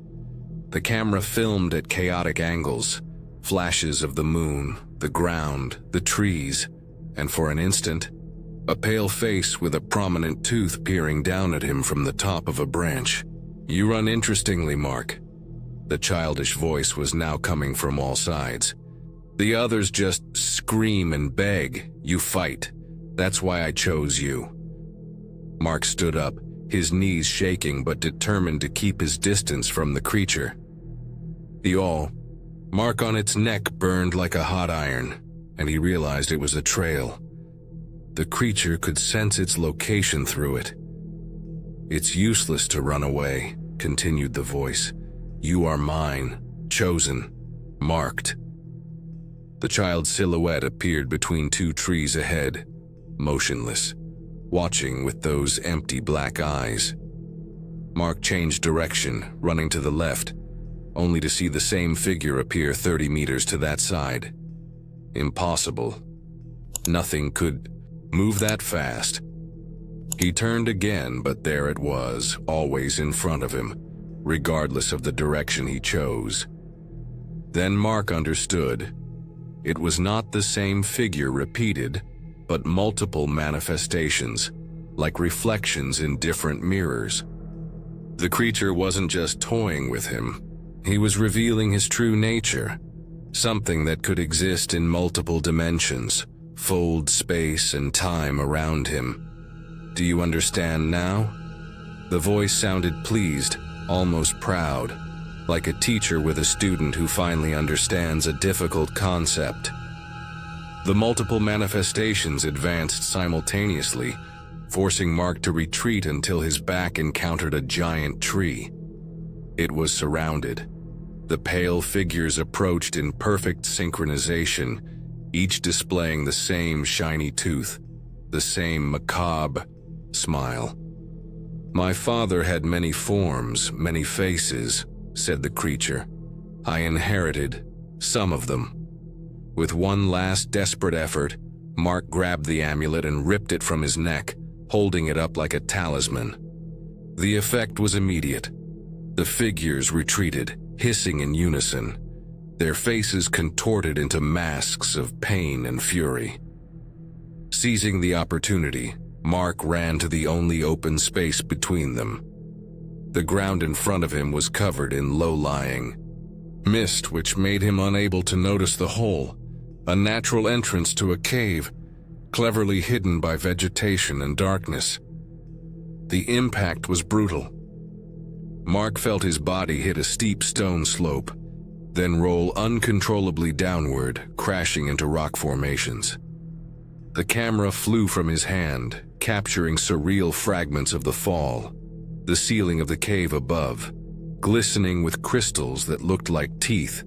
The camera filmed at chaotic angles, flashes of the moon, the ground, the trees, and for an instant, a pale face with a prominent tooth peering down at him from the top of a branch. "You run interestingly, Mark." The childish voice was now coming from all sides. "The others just scream and beg. You fight. That's why I chose you." Mark stood up, his knees shaking but determined to keep his distance from the creature. The mark on its neck burned like a hot iron, and he realized it was a trail. The creature could sense its location through it. "It's useless to run away," continued the voice. "You are mine, chosen, marked." The child's silhouette appeared between two trees ahead, motionless, watching with those empty black eyes. Mark changed direction, running to the left, only to see the same figure appear 30 meters to that side. Impossible. Nothing could move that fast. He turned again, but there it was, always in front of him, regardless of the direction he chose. Then Mark understood. It was not the same figure repeated, but multiple manifestations, like reflections in different mirrors. The creature wasn't just toying with him. He was revealing his true nature, something that could exist in multiple dimensions, fold space and time around him. Do you understand now? The voice sounded pleased, almost proud, like a teacher with a student who finally understands a difficult concept. The multiple manifestations advanced simultaneously, forcing Mark to retreat until his back encountered a giant tree. It was surrounded. The pale figures approached in perfect synchronization, each displaying the same shiny tooth, the same macabre smile. "My father had many forms, many faces," said the creature. "I inherited some of them." With one last desperate effort, Mark grabbed the amulet and ripped it from his neck, holding it up like a talisman. The effect was immediate. The figures retreated, hissing in unison, their faces contorted into masks of pain and fury. Seizing the opportunity, Mark ran to the only open space between them. The ground in front of him was covered in low-lying mist, which made him unable to notice the hole, a natural entrance to a cave, cleverly hidden by vegetation and darkness. The impact was brutal. Mark felt his body hit a steep stone slope, then roll uncontrollably downward, crashing into rock formations. The camera flew from his hand, capturing surreal fragments of the fall, the ceiling of the cave above, glistening with crystals that looked like teeth,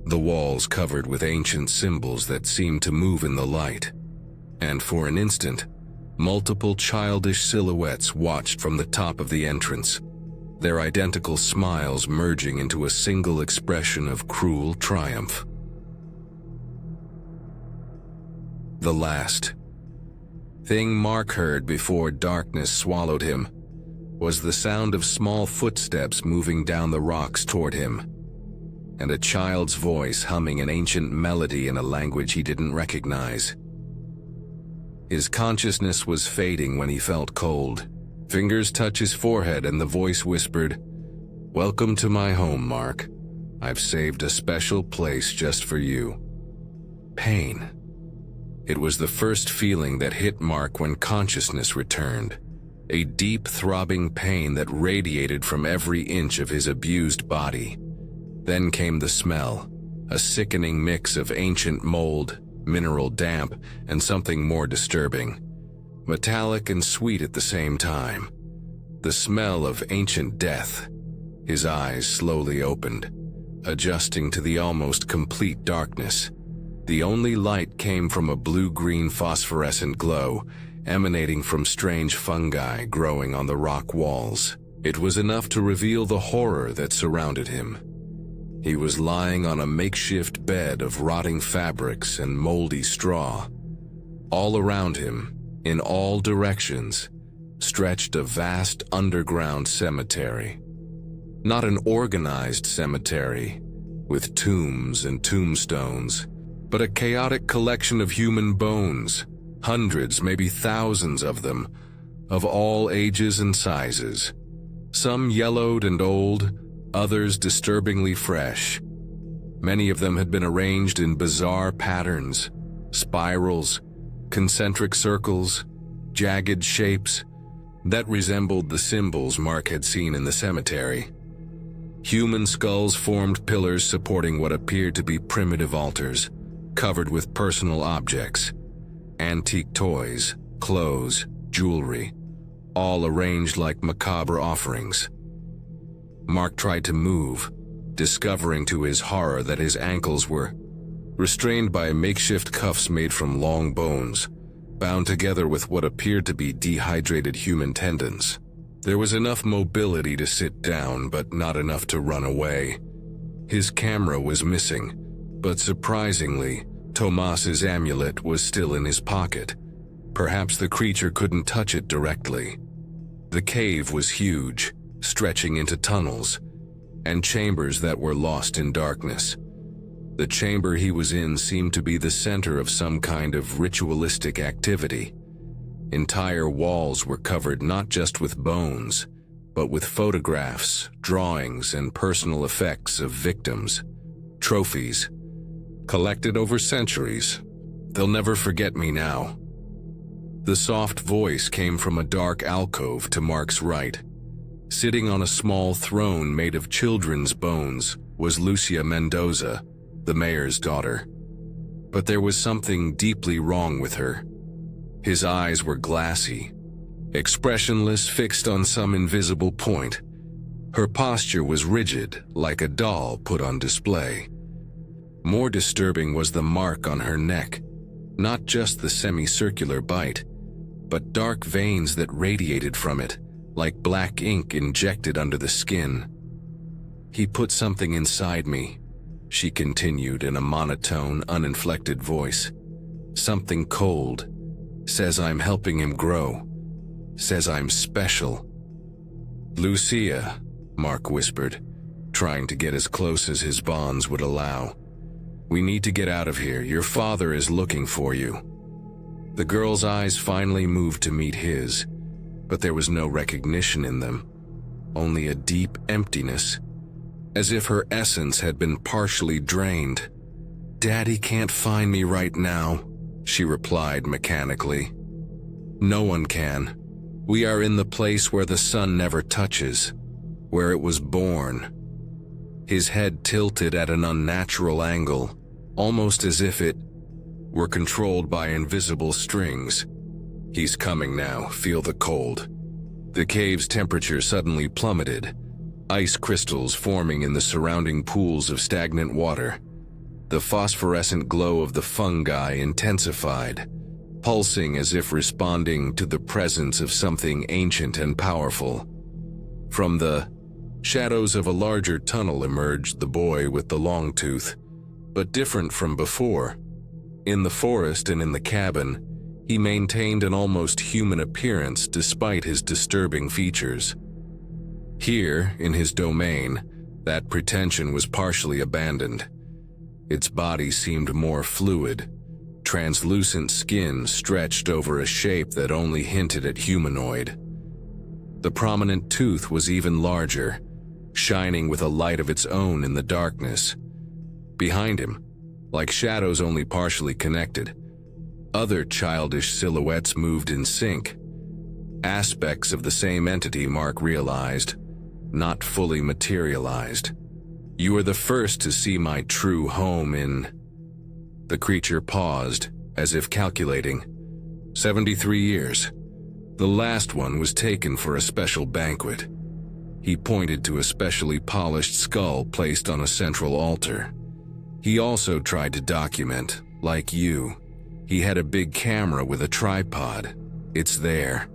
the walls covered with ancient symbols that seemed to move in the light. And for an instant, multiple childish silhouettes watched from the top of the entrance, their identical smiles merging into a single expression of cruel triumph. The last thing Mark heard before darkness swallowed him was the sound of small footsteps moving down the rocks toward him, and a child's voice humming an ancient melody in a language he didn't recognize. His consciousness was fading when he felt cold. Fingers touched his forehead and the voice whispered, "Welcome to my home, Mark. I've saved a special place just for you." Pain. It was the first feeling that hit Mark when consciousness returned, a deep throbbing pain that radiated from every inch of his abused body. Then came the smell, a sickening mix of ancient mold, mineral damp, and something more disturbing, metallic and sweet at the same time. The smell of ancient death. His eyes slowly opened, adjusting to the almost complete darkness. The only light came from a blue-green phosphorescent glow, emanating from strange fungi growing on the rock walls. It was enough to reveal the horror that surrounded him. He was lying on a makeshift bed of rotting fabrics and moldy straw. All around him, in all directions, stretched a vast underground cemetery. Not an organized cemetery, with tombs and tombstones, but a chaotic collection of human bones, hundreds, maybe thousands of them, of all ages and sizes. Some yellowed and old, others disturbingly fresh. Many of them had been arranged in bizarre patterns, spirals, concentric circles, jagged shapes that resembled the symbols Mark had seen in the cemetery. Human skulls formed pillars supporting what appeared to be primitive altars, covered with personal objects, antique toys, clothes, jewelry, all arranged like macabre offerings. Mark tried to move, discovering to his horror that his ankles were restrained by makeshift cuffs made from long bones, bound together with what appeared to be dehydrated human tendons. There was enough mobility to sit down, but not enough to run away. His camera was missing, but surprisingly, Tomas's amulet was still in his pocket. Perhaps the creature couldn't touch it directly. The cave was huge, stretching into tunnels, and chambers that were lost in darkness. The chamber he was in seemed to be the center of some kind of ritualistic activity. Entire walls were covered not just with bones, but with photographs, drawings, and personal effects of victims, trophies, collected over centuries. They'll never forget me now." The soft voice came from a dark alcove to Mark's right. Sitting on a small throne made of children's bones was Lucia Mendoza, the mayor's daughter. But there was something deeply wrong with her. His eyes were glassy, expressionless, fixed on some invisible point. Her posture was rigid, like a doll put on display. More disturbing was the mark on her neck, not just the semicircular bite, but dark veins that radiated from it, like black ink injected under the skin. "He put something inside me," she continued in a monotone, uninflected voice. "Something cold. Says I'm helping him grow. Says I'm special." "Lucia," Mark whispered, trying to get as close as his bonds would allow. "We need to get out of here. Your father is looking for you." The girl's eyes finally moved to meet his, but there was no recognition in them, only a deep emptiness, as if her essence had been partially drained. "Daddy can't find me right now," she replied mechanically. "No one can. We are in the place where the sun never touches, where it was born." His head tilted at an unnatural angle, almost as if it were controlled by invisible strings. "He's coming now. Feel the cold." The cave's temperature suddenly plummeted, ice crystals forming in the surrounding pools of stagnant water. The phosphorescent glow of the fungi intensified, pulsing as if responding to the presence of something ancient and powerful. From the shadows of a larger tunnel emerged the boy with the long tooth, but different from before. In the forest and in the cabin, he maintained an almost human appearance despite his disturbing features. Here, in his domain, that pretension was partially abandoned. Its body seemed more fluid, translucent skin stretched over a shape that only hinted at humanoid. The prominent tooth was even larger, shining with a light of its own in the darkness. Behind him, like shadows only partially connected, other childish silhouettes moved in sync. Aspects of the same entity, Mark realized, not fully materialized. "You are the first to see my true home in..." The creature paused, as if calculating. 73 years. The last one was taken for a special banquet." He pointed to a specially polished skull placed on a central altar. "He also tried to document, like you. He had a big camera with a tripod. It's there."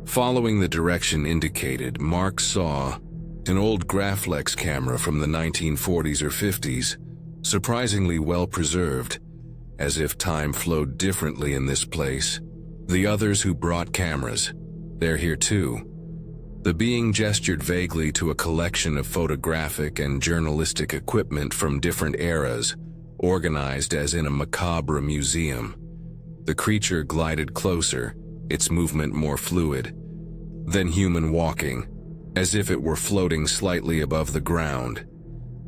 Following the direction indicated, Mark saw an old Graflex camera from the 1940s or 50s, surprisingly well preserved, as if time flowed differently in this place. "The others who brought cameras, they're here too." The being gestured vaguely to a collection of photographic and journalistic equipment from different eras, organized as in a macabre museum. The creature glided closer, its movement more fluid, than human walking, as if it were floating slightly above the ground.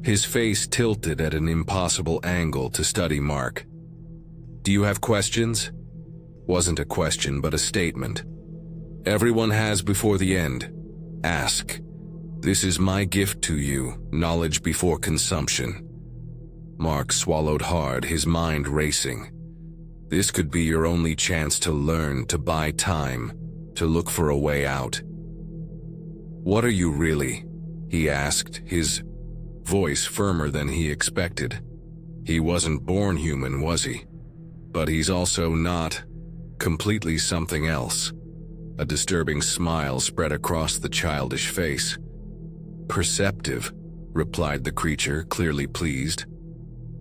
His face tilted at an impossible angle to study Mark. "Do you have questions?" Wasn't a question, but a statement. "Everyone has before the end. Ask. This is my gift to you, knowledge before consumption." Mark swallowed hard, his mind racing. This could be your only chance to learn, to buy time, to look for a way out. "What are you really?" he asked, his voice firmer than he expected. He wasn't born human, was he? But he's also not completely something else. A disturbing smile spread across the childish face. "Perceptive," replied the creature, clearly pleased.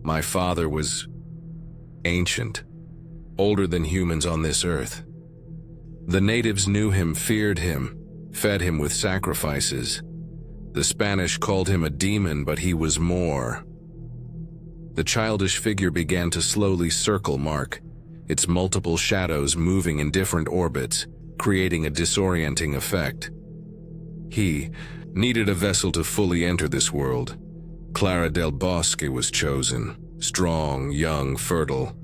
"My father was ancient, older than humans on this earth. The natives knew him, feared him, fed him with sacrifices. The Spanish called him a demon, but he was more." The childish figure began to slowly circle Mark, its multiple shadows moving in different orbits, creating a disorienting effect. He needed a vessel to fully enter this world. Clara del Bosque was chosen, strong, young, fertile.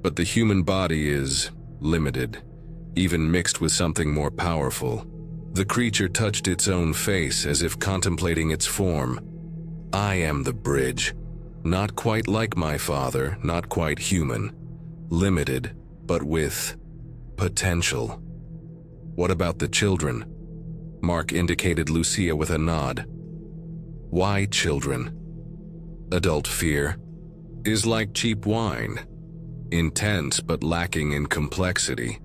but the human body is limited, even mixed with something more powerful. The creature touched its own face as if contemplating its form. I am the bridge. Not quite like my father, not quite human. Limited, but with potential. What about the children? Mark indicated Lucia with a nod. Why children? Adult fear is like cheap wine. Intense but lacking in complexity.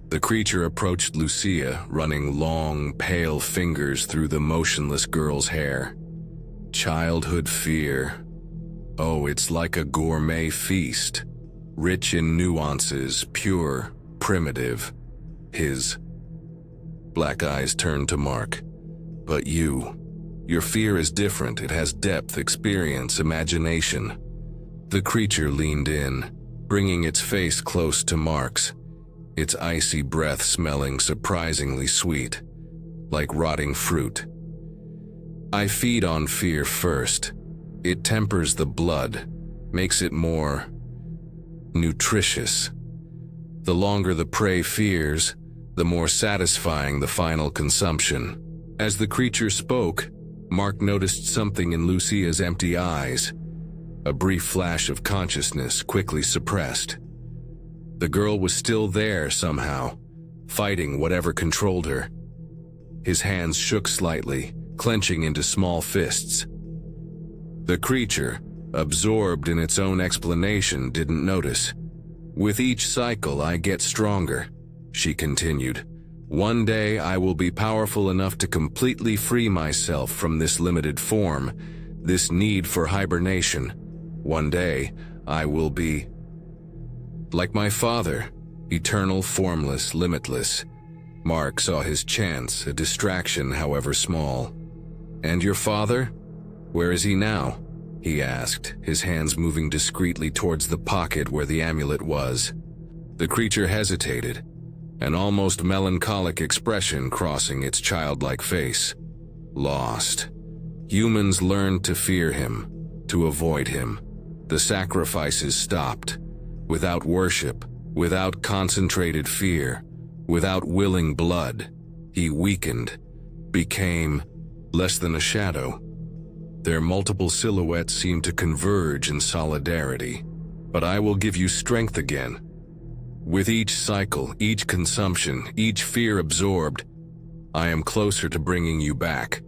The creature approached Lucia, running long, pale fingers through the motionless girl's hair. Childhood fear. Oh, it's like a gourmet feast. Rich in nuances, pure, primitive. His black eyes turned to Mark. But your fear is different. It has depth, experience, imagination. The creature leaned in, bringing its face close to Mark's. Its icy breath smelling surprisingly sweet, like rotting fruit. I feed on fear first. It tempers the blood, makes it more nutritious. The longer the prey fears, the more satisfying the final consumption. As the creature spoke, Mark noticed something in Lucia's empty eyes. A brief flash of consciousness quickly suppressed. The girl was still there somehow, fighting whatever controlled her. His hands shook slightly, clenching into small fists. The creature, absorbed in its own explanation, didn't notice. With each cycle I get stronger, she continued. One day I will be powerful enough to completely free myself from this limited form, this need for hibernation. One day I will be like my father, eternal, formless, limitless. Mark saw his chance, a distraction however small. And your father? Where is he now? He asked, his hands moving discreetly towards the pocket where the amulet was. The creature hesitated, an almost melancholic expression crossing its childlike face. Lost. Humans learned to fear him, to avoid him. The sacrifices stopped. Without worship, without concentrated fear, without willing blood, he weakened, became less than a shadow. Their multiple silhouettes seemed to converge in solidarity. But I will give you strength again. With each cycle, each consumption, each fear absorbed, I am closer to bringing you back.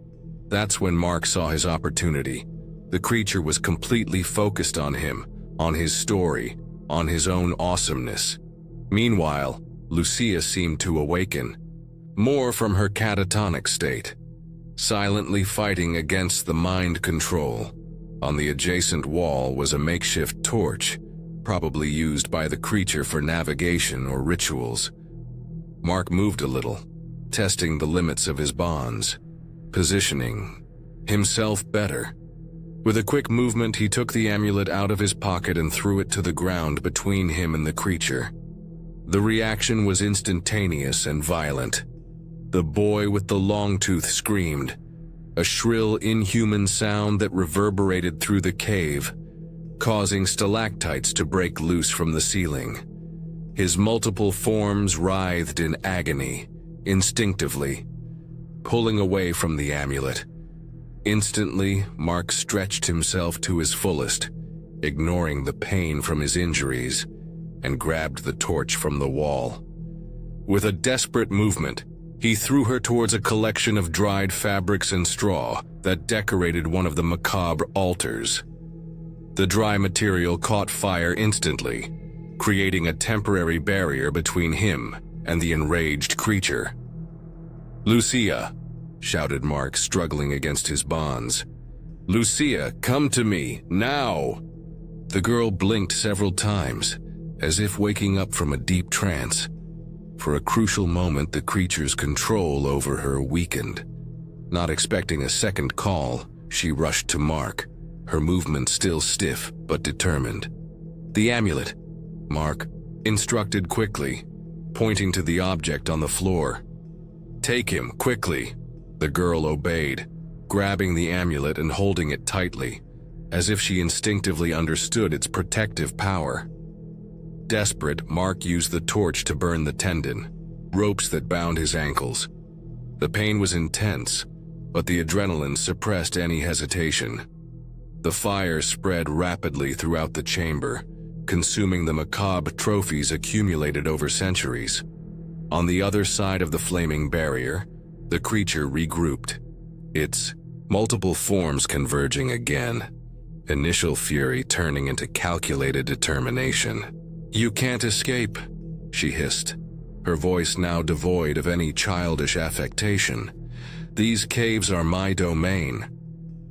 That's when Mark saw his opportunity. The creature was completely focused on him, on his story, on his own awesomeness. Meanwhile, Lucia seemed to awaken, more from her catatonic state, silently fighting against the mind control. On the adjacent wall was a makeshift torch, probably used by the creature for navigation or rituals. Mark moved a little, testing the limits of his bonds, positioning himself better. With a quick movement, he took the amulet out of his pocket and threw it to the ground between him and the creature. The reaction was instantaneous and violent. The boy with the long tooth screamed, a shrill, inhuman sound that reverberated through the cave, causing stalactites to break loose from the ceiling. His multiple forms writhed in agony, instinctively, pulling away from the amulet. Instantly, Mark stretched himself to his fullest, ignoring the pain from his injuries, and grabbed the torch from the wall. With a desperate movement, he threw her towards a collection of dried fabrics and straw that decorated one of the macabre altars. The dry material caught fire instantly, creating a temporary barrier between him and the enraged creature. "Lucia!" shouted Mark, struggling against his bonds. "Lucia, come to me, now!" The girl blinked several times, as if waking up from a deep trance. For a crucial moment, the creature's control over her weakened. Not expecting a second call, she rushed to Mark, her movement still stiff but determined. "The amulet," Mark instructed quickly, pointing to the object on the floor. "Take him, quickly." The girl obeyed, grabbing the amulet and holding it tightly, as if she instinctively understood its protective power. Desperate, Mark used the torch to burn the tendon, ropes that bound his ankles. The pain was intense, but the adrenaline suppressed any hesitation. The fire spread rapidly throughout the chamber, consuming the macabre trophies accumulated over centuries. On the other side of the flaming barrier, the creature regrouped, its multiple forms converging again, initial fury turning into calculated determination. "You can't escape," she hissed, her voice now devoid of any childish affectation. "These caves are my domain.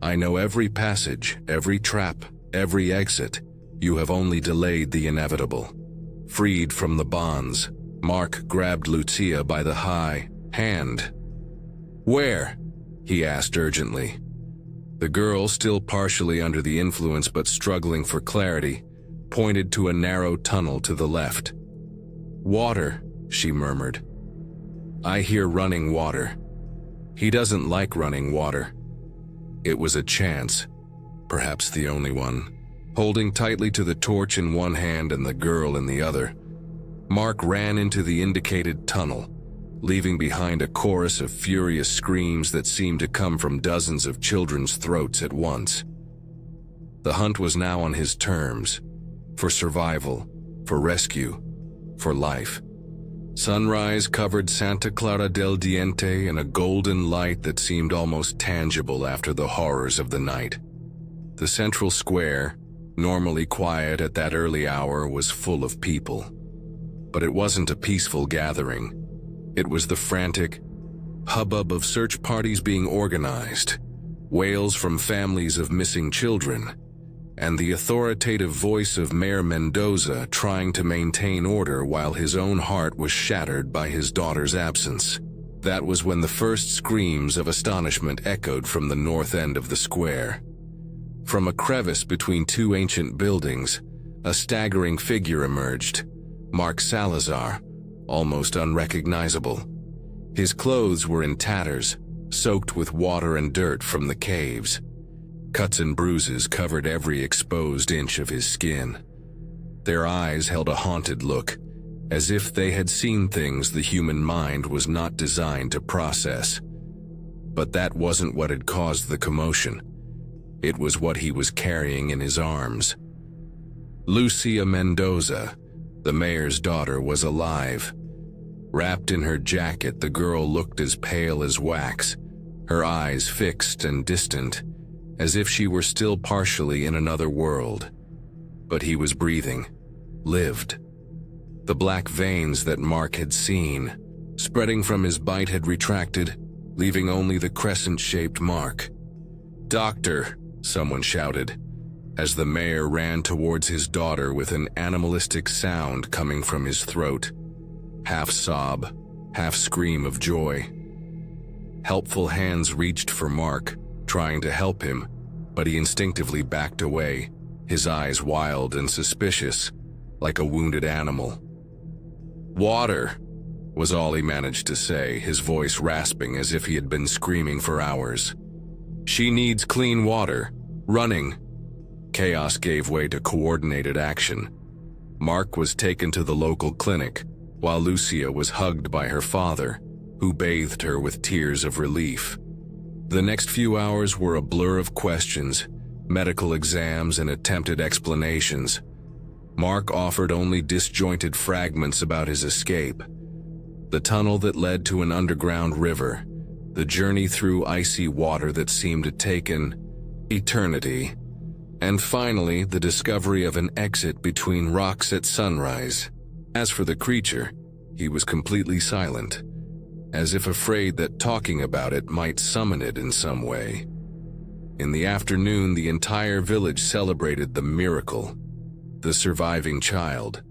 I know every passage, every trap, every exit. You have only delayed the inevitable." Freed from the bonds, Mark grabbed Lucia by the high hand. "Where?" he asked urgently. The girl, still partially under the influence but struggling for clarity, pointed to a narrow tunnel to the left. "Water," she murmured. "I hear running water." He doesn't like running water. It was a chance, perhaps the only one. Holding tightly to the torch in one hand and the girl in the other, Mark ran into the indicated tunnel, leaving behind a chorus of furious screams that seemed to come from dozens of children's throats at once. The hunt was now on his terms, for survival, for rescue, for life. Sunrise covered Santa Clara del Diente in a golden light that seemed almost tangible after the horrors of the night. The central square, normally quiet at that early hour, was full of people. But it wasn't a peaceful gathering. It was the frantic hubbub of search parties being organized, wails from families of missing children, and the authoritative voice of Mayor Mendoza trying to maintain order while his own heart was shattered by his daughter's absence. That was when the first screams of astonishment echoed from the north end of the square. From a crevice between two ancient buildings, a staggering figure emerged, Mark Salazar, almost unrecognizable. His clothes were in tatters, soaked with water and dirt from the caves. Cuts and bruises covered every exposed inch of his skin. Their eyes held a haunted look, as if they had seen things the human mind was not designed to process. But that wasn't what had caused the commotion. It was what he was carrying in his arms. Lucia Mendoza, the mayor's daughter, was alive. Wrapped in her jacket, the girl looked as pale as wax, her eyes fixed and distant, as if she were still partially in another world. But he was breathing, lived. The black veins that Mark had seen, spreading from his bite, had retracted, leaving only the crescent-shaped mark. "Doctor!" someone shouted, as the mayor ran towards his daughter with an animalistic sound coming from his throat. Half sob, half scream of joy. Helpful hands reached for Mark, trying to help him, but he instinctively backed away, his eyes wild and suspicious, like a wounded animal. "Water," was all he managed to say, his voice rasping as if he had been screaming for hours. "She needs clean water. Running." Chaos gave way to coordinated action. Mark was taken to the local clinic, while Lucia was hugged by her father, who bathed her with tears of relief. The next few hours were a blur of questions, medical exams, and attempted explanations. Mark offered only disjointed fragments about his escape. The tunnel that led to an underground river, the journey through icy water that seemed to take an eternity, and finally the discovery of an exit between rocks at sunrise. As for the creature, he was completely silent, as if afraid that talking about it might summon it in some way. In the afternoon, the entire village celebrated the miracle, the surviving child,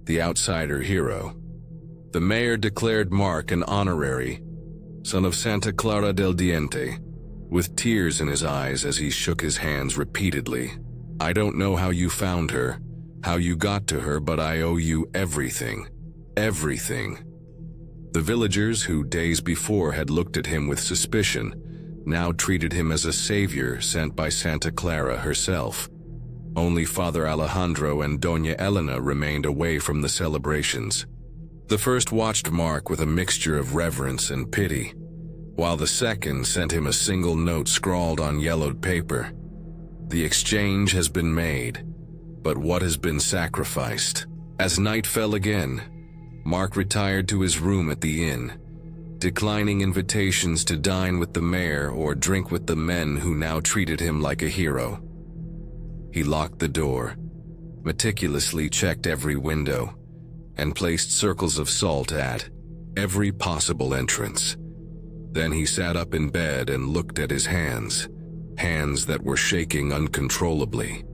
the outsider hero. The mayor declared Mark an honorary son of Santa Clara del Diente, with tears in his eyes as he shook his hands repeatedly. "I don't know how you found her, how you got to her, but I owe you everything. Everything." The villagers who days before had looked at him with suspicion now treated him as a savior sent by Santa Clara herself. Only Father Alejandro and Doña Elena remained away from the celebrations. The first watched Mark with a mixture of reverence and pity, while the second sent him a single note scrawled on yellowed paper. The exchange has been made, but what has been sacrificed? As night fell again, Mark retired to his room at the inn, declining invitations to dine with the mayor or drink with the men who now treated him like a hero. He locked the door, meticulously checked every window, and placed circles of salt at every possible entrance. Then he sat up in bed and looked at his hands that were shaking uncontrollably.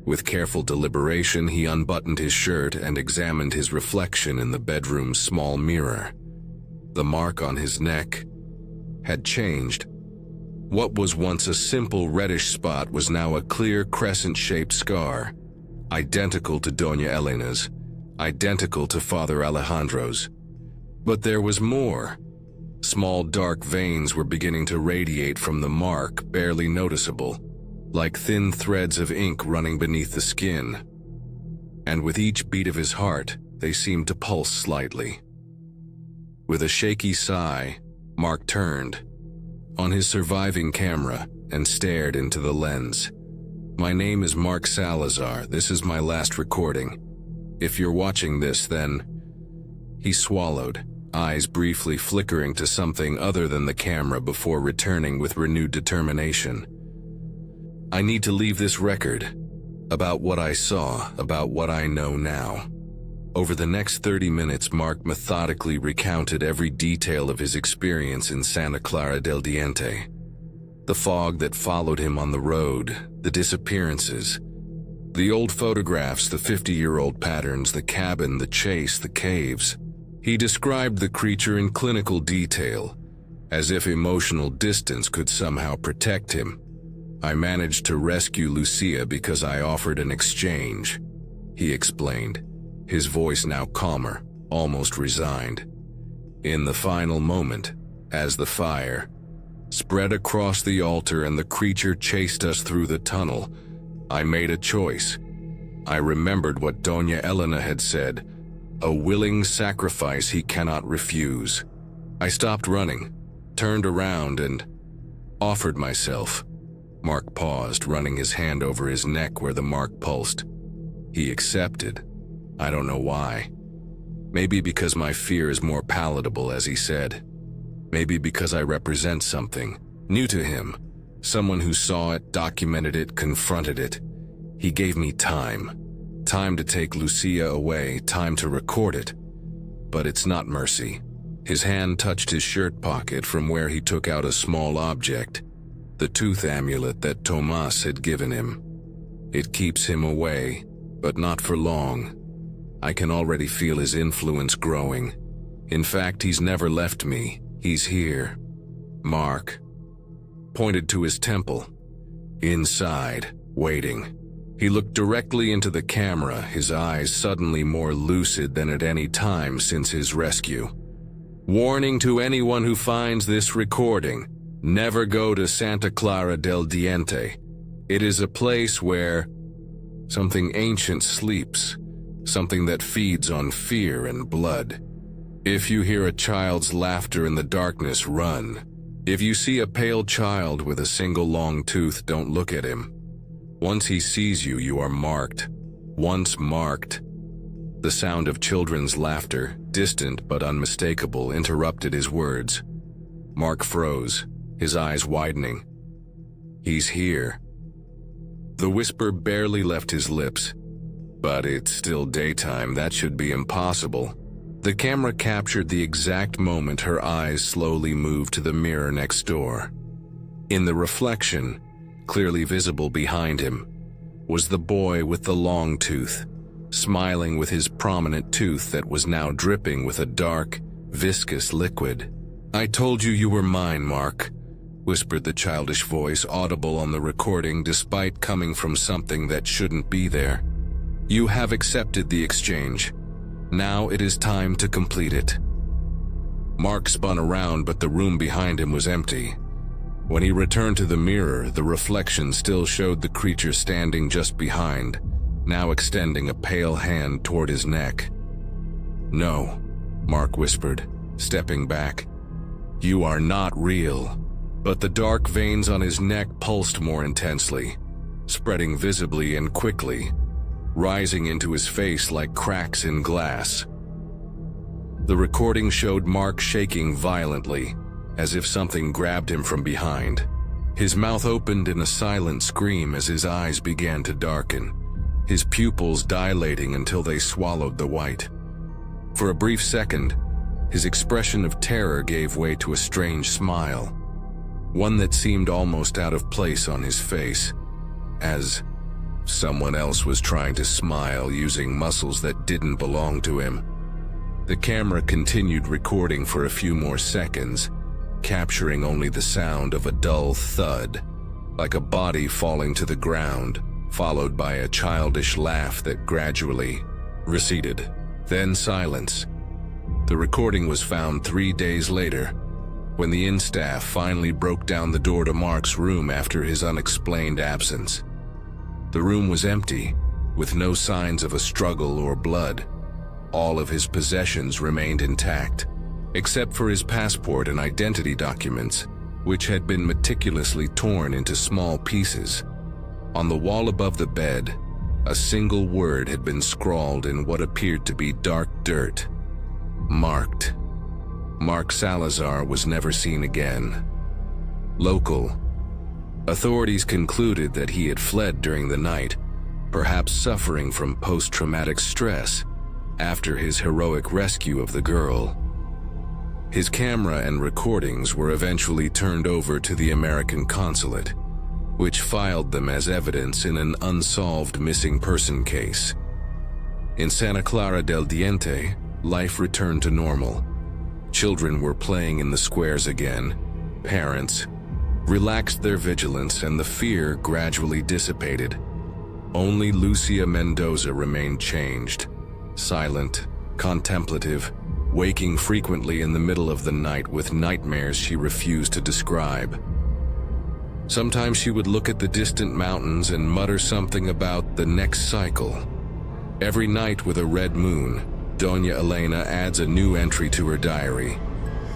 With careful deliberation, he unbuttoned his shirt and examined his reflection in the bedroom's small mirror. The mark on his neck had changed. What was once a simple reddish spot was now a clear crescent-shaped scar, identical to Doña Elena's, identical to Father Alejandro's. But there was more. Small dark veins were beginning to radiate from the mark, barely noticeable, like thin threads of ink running beneath the skin. And with each beat of his heart, they seemed to pulse slightly. With a shaky sigh, Mark turned on his surviving camera and stared into the lens. "My name is Mark Salazar. This is my last recording. If you're watching this, then..." He swallowed, eyes briefly flickering to something other than the camera before returning with renewed determination. "I need to leave this record. About what I saw, about what I know now." Over the next 30 minutes, Mark methodically recounted every detail of his experience in Santa Clara del Diente. The fog that followed him on the road, the disappearances, the old photographs, the 50-year-old patterns, the cabin, the chase, the caves. He described the creature in clinical detail, as if emotional distance could somehow protect him. "I managed to rescue Lucia because I offered an exchange," he explained, his voice now calmer, almost resigned. "In the final moment, as the fire spread across the altar and the creature chased us through the tunnel, I made a choice. I remembered what Doña Elena had said, a willing sacrifice he cannot refuse. I stopped running, turned around, and offered myself." Mark paused, running his hand over his neck where the mark pulsed. "He accepted. I don't know why. Maybe because my fear is more palatable, as he said. Maybe because I represent something new to him, someone who saw it, documented it, confronted it. He gave me time to take Lucia away, time to record it. But it's not mercy." His hand touched his shirt pocket from where he took out a small object, the tooth amulet that Tomas had given him. "It keeps him away, but not for long. I can already feel his influence growing. In fact, he's never left me. He's here." Mark pointed to his temple. "Inside, waiting." He looked directly into the camera, his eyes suddenly more lucid than at any time since his rescue. "Warning to anyone who finds this recording: never go to Santa Clara del Diente. It is a place where something ancient sleeps, something that feeds on fear and blood. If you hear a child's laughter in the darkness, run. If you see a pale child with a single long tooth, don't look at him. Once he sees you, you are marked. Once marked." The sound of children's laughter, distant but unmistakable, interrupted his words. Mark froze, his eyes widening. "He's here." The whisper barely left his lips. "But it's still daytime, that should be impossible." The camera captured the exact moment her eyes slowly moved to the mirror next door. In the reflection, clearly visible behind him, was the boy with the long tooth, smiling with his prominent tooth that was now dripping with a dark, viscous liquid. "I told you were mine, Mark," whispered the childish voice, audible on the recording despite coming from something that shouldn't be there. "You have accepted the exchange. Now it is time to complete it." Mark spun around, but the room behind him was empty. When he returned to the mirror, the reflection still showed the creature standing just behind, now extending a pale hand toward his neck. "No," Mark whispered, stepping back. "You are not real." But the dark veins on his neck pulsed more intensely, spreading visibly and quickly, rising into his face like cracks in glass. The recording showed Mark shaking violently, as if something grabbed him from behind. His mouth opened in a silent scream as his eyes began to darken, his pupils dilating until they swallowed the white. For a brief second, his expression of terror gave way to a strange smile, one that seemed almost out of place on his face, as someone else was trying to smile using muscles that didn't belong to him. The camera continued recording for a few more seconds, capturing only the sound of a dull thud, like a body falling to the ground, followed by a childish laugh that gradually receded. Then silence. The recording was found 3 days later, when the inn staff finally broke down the door to Mark's room after his unexplained absence. The room was empty, with no signs of a struggle or blood. All of his possessions remained intact, except for his passport and identity documents, which had been meticulously torn into small pieces. On the wall above the bed, a single word had been scrawled in what appeared to be dark dirt. Marked. Mark Salazar was never seen again. Local. Authorities concluded that he had fled during the night, perhaps suffering from post-traumatic stress after his heroic rescue of the girl. His camera and recordings were eventually turned over to the American consulate, which filed them as evidence in an unsolved missing person case. In Santa Clara del Diente, life returned to normal. Children were playing in the squares again. Parents relaxed their vigilance and the fear gradually dissipated. Only Lucia Mendoza remained changed, silent, contemplative, waking frequently in the middle of the night with nightmares she refused to describe. Sometimes she would look at the distant mountains and mutter something about the next cycle. Every night with a red moon, Doña Elena adds a new entry to her diary.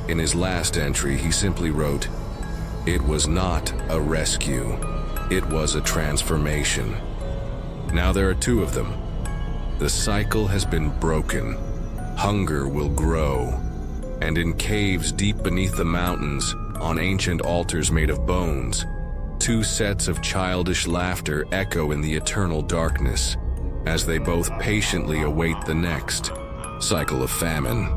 In his last entry, he simply wrote, "It was not a rescue. It was a transformation." Now there are two of them. The cycle has been broken. Hunger will grow. And in caves deep beneath the mountains, on ancient altars made of bones, two sets of childish laughter echo in the eternal darkness, as they both patiently await the next cycle of famine.